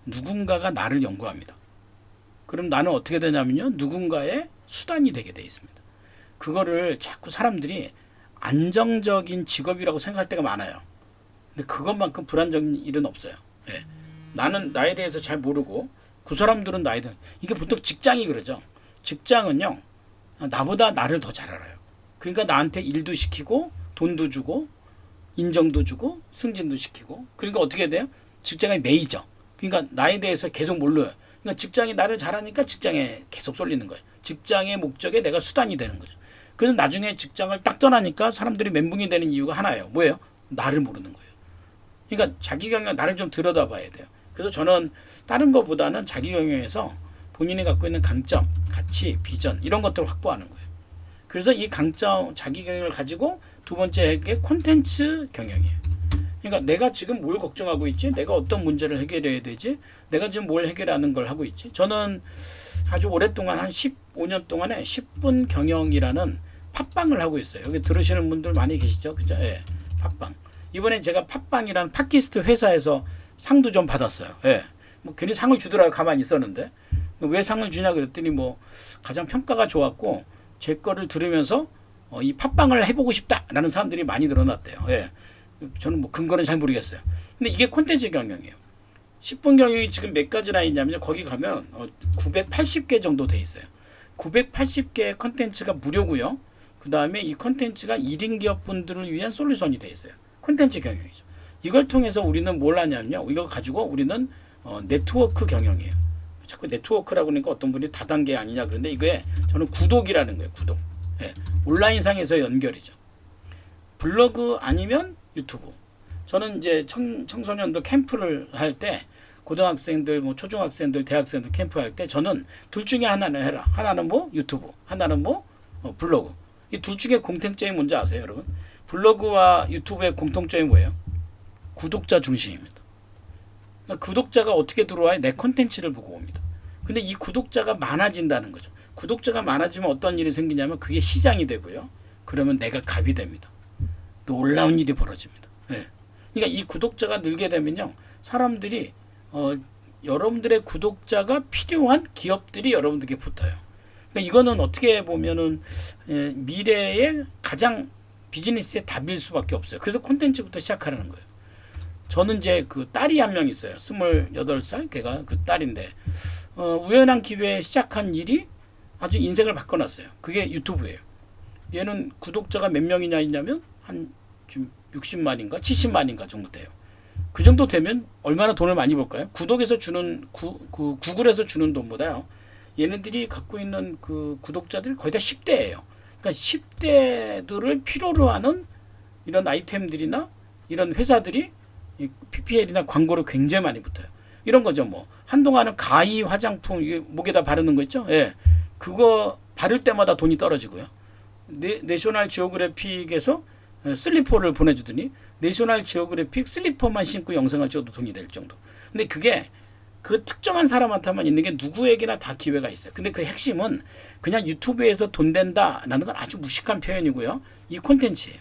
누군가가 나를 연구합니다. 그럼 나는 어떻게 되냐면요, 누군가의 수단이 되게 돼 있습니다. 그거를 자꾸 사람들이 안정적인 직업이라고 생각할 때가 많아요. 근데 그것만큼 불안정한 일은 없어요. 예. 나는 나에 대해서 잘 모르고 그 사람들은 나에 대해서, 이게 보통 직장이 그러죠. 직장은요, 나보다 나를 더 잘 알아요. 그러니까 나한테 일도 시키고 돈도 주고 인정도 주고 승진도 시키고, 그러니까 어떻게 돼요? 직장의 메이저. 그러니까 나에 대해서 계속 몰라요. 그러니까 직장이 나를 잘하니까 직장에 계속 쏠리는 거예요. 직장의 목적에 내가 수단이 되는 거죠. 그래서 나중에 직장을 딱 떠나니까 사람들이 멘붕이 되는 이유가 하나예요. 뭐예요? 나를 모르는 거예요. 그러니까 자기 경영, 나를 좀 들여다봐야 돼요. 그래서 저는 다른 것보다는 자기 경영에서 본인이 갖고 있는 강점, 가치, 비전 이런 것들을 확보하는 거예요. 그래서 이 강점, 자기 경영을 가지고 두 번째 게 콘텐츠 경영이에요. 그러니까 내가 지금 뭘 걱정하고 있지? 내가 어떤 문제를 해결해야 되지? 내가 지금 뭘 해결하는 걸 하고 있지? 저는 아주 오랫동안 한 15년 동안에 10분 경영이라는 팟빵을 하고 있어요. 여기 들으시는 분들 많이 계시죠? 그죠? 예. 팟빵. 이번에 제가 팟빵이라는 팟캐스트 회사에서 상도 좀 받았어요. 예. 뭐 괜히 상을 주더라고 가만히 있었는데. 왜 상을 주냐 그랬더니 뭐 가장 평가가 좋았고 제 거를 들으면서 이 팟빵을 해보고 싶다라는 사람들이 많이 늘어났대요. 예. 저는 뭐 근거는 잘 모르겠어요. 근데 이게 콘텐츠 경영이에요. 10분 경영이 지금 몇 가지나 있냐면 거기 가면 980개 정도 돼 있어요. 980개의 콘텐츠가 무료고요. 그 다음에 이 콘텐츠가 1인 기업 분들을 위한 솔루션이 돼 있어요. 콘텐츠 경영이죠. 이걸 통해서 우리는 뭘 하냐면요, 이걸 가지고 우리는 네트워크 경영이에요. 자꾸 네트워크라고 하니까 어떤 분이 다단계 아니냐 그런데 이게 저는 구독이라는 거예요. 구독. 예. 온라인상에서 연결이죠. 블로그 아니면 유튜브. 저는 이제 청소년들 캠프를 할 때 고등학생들, 뭐 초중학생들, 대학생들 캠프 할 때 저는 둘 중에 하나는 해라. 하나는 뭐 유튜브, 하나는 뭐 블로그. 이 둘 중에 공통점이 뭔지 아세요, 여러분? 블로그와 유튜브의 공통점이 뭐예요? 구독자 중심입니다. 그러니까 구독자가 어떻게 들어와요? 내 콘텐츠를 보고 옵니다. 근데 이 구독자가 많아진다는 거죠. 구독자가 많아지면 어떤 일이 생기냐면 그게 시장이 되고요. 그러면 내가 갑이 됩니다. 놀라운 일이 벌어집니다. 네. 그러니까 이 구독자가 늘게 되면요, 사람들이 여러분들의 구독자가 필요한 기업들이 여러분들에게 붙어요. 그러니까 이거는 어떻게 보면은 미래의 가장 비즈니스의 답일 수밖에 없어요. 그래서 콘텐츠부터 시작하는 거예요. 저는 이제 그 딸이 한 명 있어요. 28살 걔가 그 딸인데 우연한 기회에 시작한 일이 아주 인생을 바꿔놨어요. 그게 유튜브예요. 얘는 구독자가 몇 명이냐 있냐면 한 지금 60만인가 70만인가 정도 돼요. 그 정도 되면 얼마나 돈을 많이 벌까요? 구독에서 주는 구글에서 주는 돈보다요, 얘네들이 갖고 있는 그 구독자들이 거의 다 10대예요. 그러니까 10대들을 필요로 하는 이런 아이템들이나 이런 회사들이 PPL이나 광고를 굉장히 많이 붙어요. 이런 거죠. 뭐 한동안은 가히 화장품 이게 목에다 바르는 거 있죠. 예, 그거 바를 때마다 돈이 떨어지고요. 내셔널 지오그래픽에서 슬리퍼를 보내주더니 내셔널 지오그래픽 슬리퍼만 신고 영상을 찍어도 돈이 될 정도. 근데 그게 그 특정한 사람한테만 있는 게 누구에게나 다 기회가 있어요. 근데 그 핵심은 그냥 유튜브에서 돈 된다라는 건 아주 무식한 표현이고요. 이 콘텐츠예요.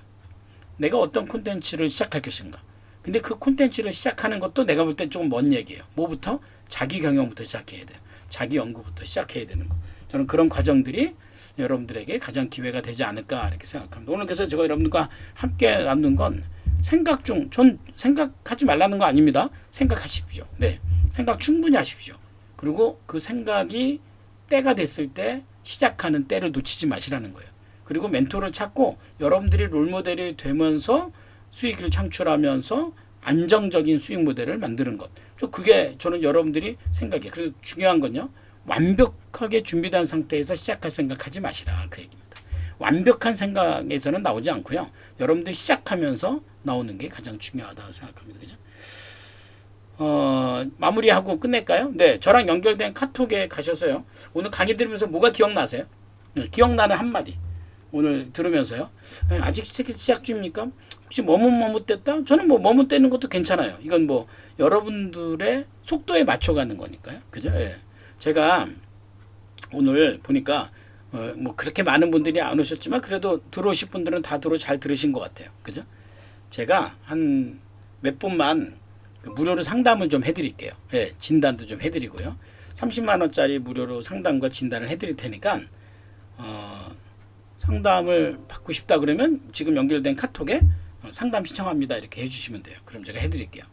내가 어떤 콘텐츠를 시작할 것인가. 근데 그 콘텐츠를 시작하는 것도 내가 볼 때 조금 먼 얘기예요. 뭐부터? 자기 경영부터 시작해야 돼요. 자기 연구부터 시작해야 되는 거. 저는 그런 과정들이 여러분들에게 가장 기회가 되지 않을까 이렇게 생각합니다. 오늘 그래서 제가 여러분들과 함께 나눈 건 생각 중, 전 생각하지 말라는 거 아닙니다. 생각하십시오. 네, 생각 충분히 하십시오. 그리고 그 생각이 때가 됐을 때 시작하는 때를 놓치지 마시라는 거예요. 그리고 멘토를 찾고 여러분들이 롤모델이 되면서 수익을 창출하면서 안정적인 수익 모델을 만드는 것. 그게 저는 여러분들이 생각이에요. 그래서 중요한 건요, 완벽하게 준비된 상태에서 시작할 생각하지 마시라 그 얘기입니다. 완벽한 생각에서는 나오지 않고요, 여러분들이 시작하면서 나오는 게 가장 중요하다고 생각합니다. 그죠? 마무리하고 끝낼까요? 네, 저랑 연결된 카톡에 가셔서요, 오늘 강의 들으면서 뭐가 기억나세요? 네, 기억나는 한마디 오늘 들으면서요. 아직 시작 중입니까? 혹시 머뭇머뭇됐다? 저는 뭐 머뭇대는 것도 괜찮아요. 이건 뭐 여러분들의 속도에 맞춰가는 거니까요. 그죠? 예. 제가 오늘 보니까 뭐 그렇게 많은 분들이 안 오셨지만 그래도 들어오실 분들은 다 잘 들으신 것 같아요. 그죠? 제가 한 몇 분만 무료로 상담을 좀 해드릴게요. 예, 진단도 좀 해드리고요. 30만 원짜리 무료로 상담과 진단을 해드릴 테니까 상담을 받고 싶다 그러면 지금 연결된 카톡에 상담 신청합니다 이렇게 해주시면 돼요. 그럼 제가 해드릴게요.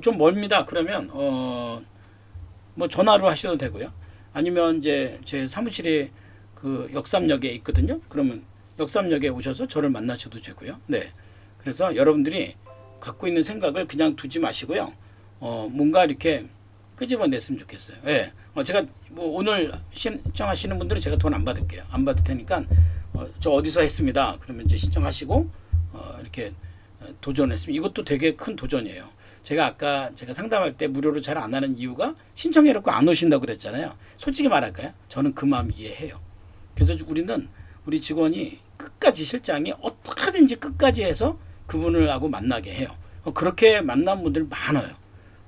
좀 멀습니다. 그러면 뭐 전화로 하셔도 되고요. 아니면 이제 제 사무실에 그 역삼역에 있거든요. 그러면 역삼역에 오셔서 저를 만나셔도 되고요. 네. 그래서 여러분들이 갖고 있는 생각을 그냥 두지 마시고요. 뭔가 이렇게 끄집어냈으면 좋겠어요. 예. 제가 뭐 오늘 신청하시는 분들은 제가 돈 안 받을게요. 안 받을 테니까 저 어디서 했습니다. 그러면 이제 신청하시고 이렇게 도전했습니다. 이것도 되게 큰 도전이에요. 제가 아까 제가 상담할 때 무료로 잘 안 하는 이유가 신청해놓고 안 오신다고 그랬잖아요. 솔직히 말할까요? 저는 그 마음 이해해요. 그래서 우리 직원이 끝까지 실장이 어떻게든지 끝까지 해서 그분을 하고 만나게 해요. 그렇게 만난 분들 많아요.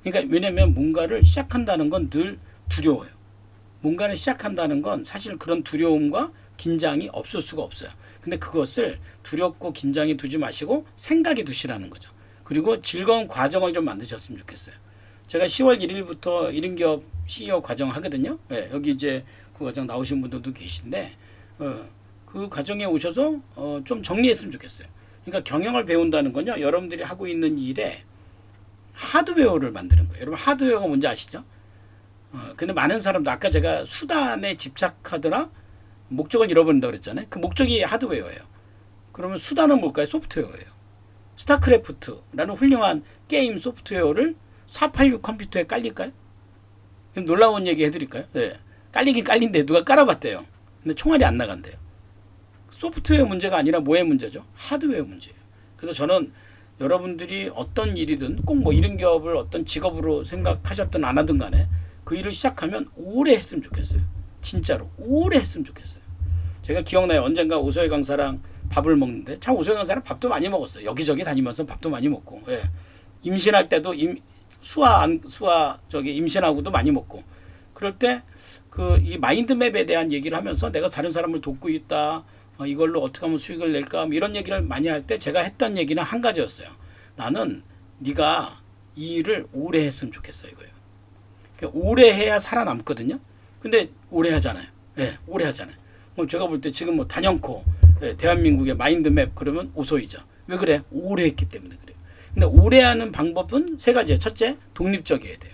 그러니까 왜냐하면 뭔가를 시작한다는 건 늘 두려워요. 뭔가를 시작한다는 건 사실 그런 두려움과 긴장이 없을 수가 없어요. 근데 그것을 두렵고 긴장이 두지 마시고 생각에 두시라는 거죠. 그리고 즐거운 과정을 좀 만드셨으면 좋겠어요. 제가 10월 1일부터 1인기업 CEO 과정 하거든요. 네, 여기 이제 그 과정 나오신 분들도 계신데 그 과정에 오셔서 좀 정리했으면 좋겠어요. 그러니까 경영을 배운다는 건요. 여러분들이 하고 있는 일에 하드웨어를 만드는 거예요. 여러분 하드웨어가 뭔지 아시죠? 근데 많은 사람도 아까 제가 수단에 집착하더라 목적을 잃어버린다 그랬잖아요. 그 목적이 하드웨어예요. 그러면 수단은 뭘까요? 소프트웨어예요. 스타크래프트라는 훌륭한 게임 소프트웨어를 486 컴퓨터에 깔릴까요? 놀라운 얘기 해드릴까요? 네. 깔리긴 깔린데 누가 깔아봤대요. 근데 총알이 안 나간대요. 소프트웨어 문제가 아니라 뭐의 문제죠? 하드웨어 문제예요. 그래서 저는 여러분들이 어떤 일이든 꼭 뭐 이런 기업을 어떤 직업으로 생각하셨든 안 하든 간에 그 일을 시작하면 오래 했으면 좋겠어요. 진짜로 오래 했으면 좋겠어요. 제가 기억나요. 언젠가 오소혜 강사랑 밥을 먹는데 참 오소혜 강사랑 밥도 많이 먹었어요. 여기저기 다니면서 밥도 많이 먹고 예. 임신할 때도 임신하고도 많이 먹고 그럴 때 그 이 마인드맵에 대한 얘기를 하면서 내가 다른 사람을 돕고 있다. 이걸로 어떻게 하면 수익을 낼까 이런 얘기를 많이 할 때 제가 했던 얘기는 한 가지였어요. 나는 네가 이 일을 오래 했으면 좋겠어 이거예요. 그러니까 오래 해야 살아남거든요. 근데 오래 하잖아요. 예, 오래 하잖아요. 제가 볼 때 지금 뭐 단연코 대한민국의 마인드맵 그러면 오소이죠. 왜 그래? 오래 했기 때문에 그래요. 근데 오래 하는 방법은 세 가지예요. 첫째, 독립적이어야 돼요.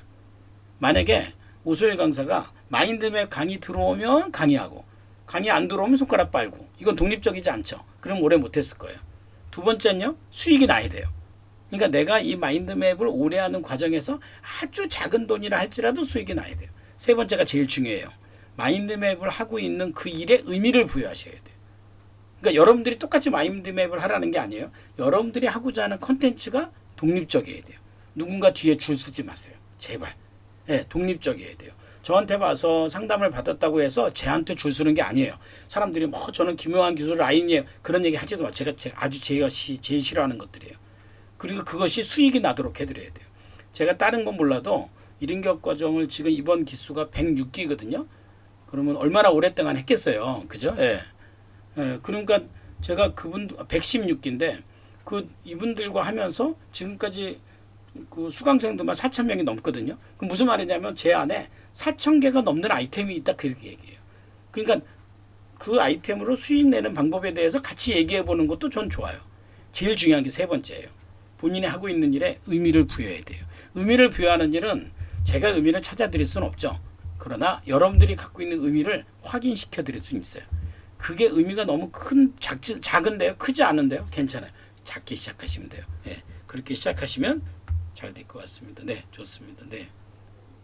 만약에 오소혜 강사가 마인드맵 강의 들어오면 강의하고 강의 안 들어오면 손가락 빨고 이건 독립적이지 않죠. 그럼 오래 못했을 거예요. 두 번째는요. 수익이 나야 돼요. 그러니까 내가 이 마인드맵을 오래 하는 과정에서 아주 작은 돈이라 할지라도 수익이 나야 돼요. 세 번째가 제일 중요해요. 마인드맵을 하고 있는 그 일에 의미를 부여하셔야 돼요. 그러니까 여러분들이 똑같이 마인드맵을 하라는 게 아니에요. 여러분들이 하고자 하는 컨텐츠가 독립적이어야 돼요. 누군가 뒤에 줄 서지 마세요. 제발. 네, 독립적이어야 돼요. 저한테 와서 상담을 받았다고 해서 제한테 줄 서는 게 아니에요. 사람들이 뭐 저는 김용환 교수 라인이에요. 그런 얘기 하지도 마. 제가 제가 제일 싫어하는 것들이에요. 그리고 그것이 수익이 나도록 해드려야 돼요. 제가 다른 건 몰라도 1인기업 과정을 지금 이번 기수가 106기거든요. 그러면 얼마나 오랫동안 했겠어요. 그죠? 예. 예. 그러니까 제가 116기인데 이분들과 하면서 지금까지 그 수강생들만 4,000명이 넘거든요. 그 무슨 말이냐면 제 안에 4,000개가 넘는 아이템이 있다 그렇게 얘기해요. 그러니까 그 아이템으로 수익 내는 방법에 대해서 같이 얘기해 보는 것도 전 좋아요. 제일 중요한 게 세 번째예요. 본인이 하고 있는 일에 의미를 부여해야 돼요. 의미를 부여하는 일은 제가 의미를 찾아드릴 수는 없죠. 그러나 여러분들이 갖고 있는 의미를 확인시켜 드릴 수는 있어요. 그게 의미가 너무 작은데요? 크지 않은데요? 괜찮아요. 작게 시작하시면 돼요. 예, 그렇게 시작하시면 잘 될 것 같습니다. 네, 좋습니다. 네.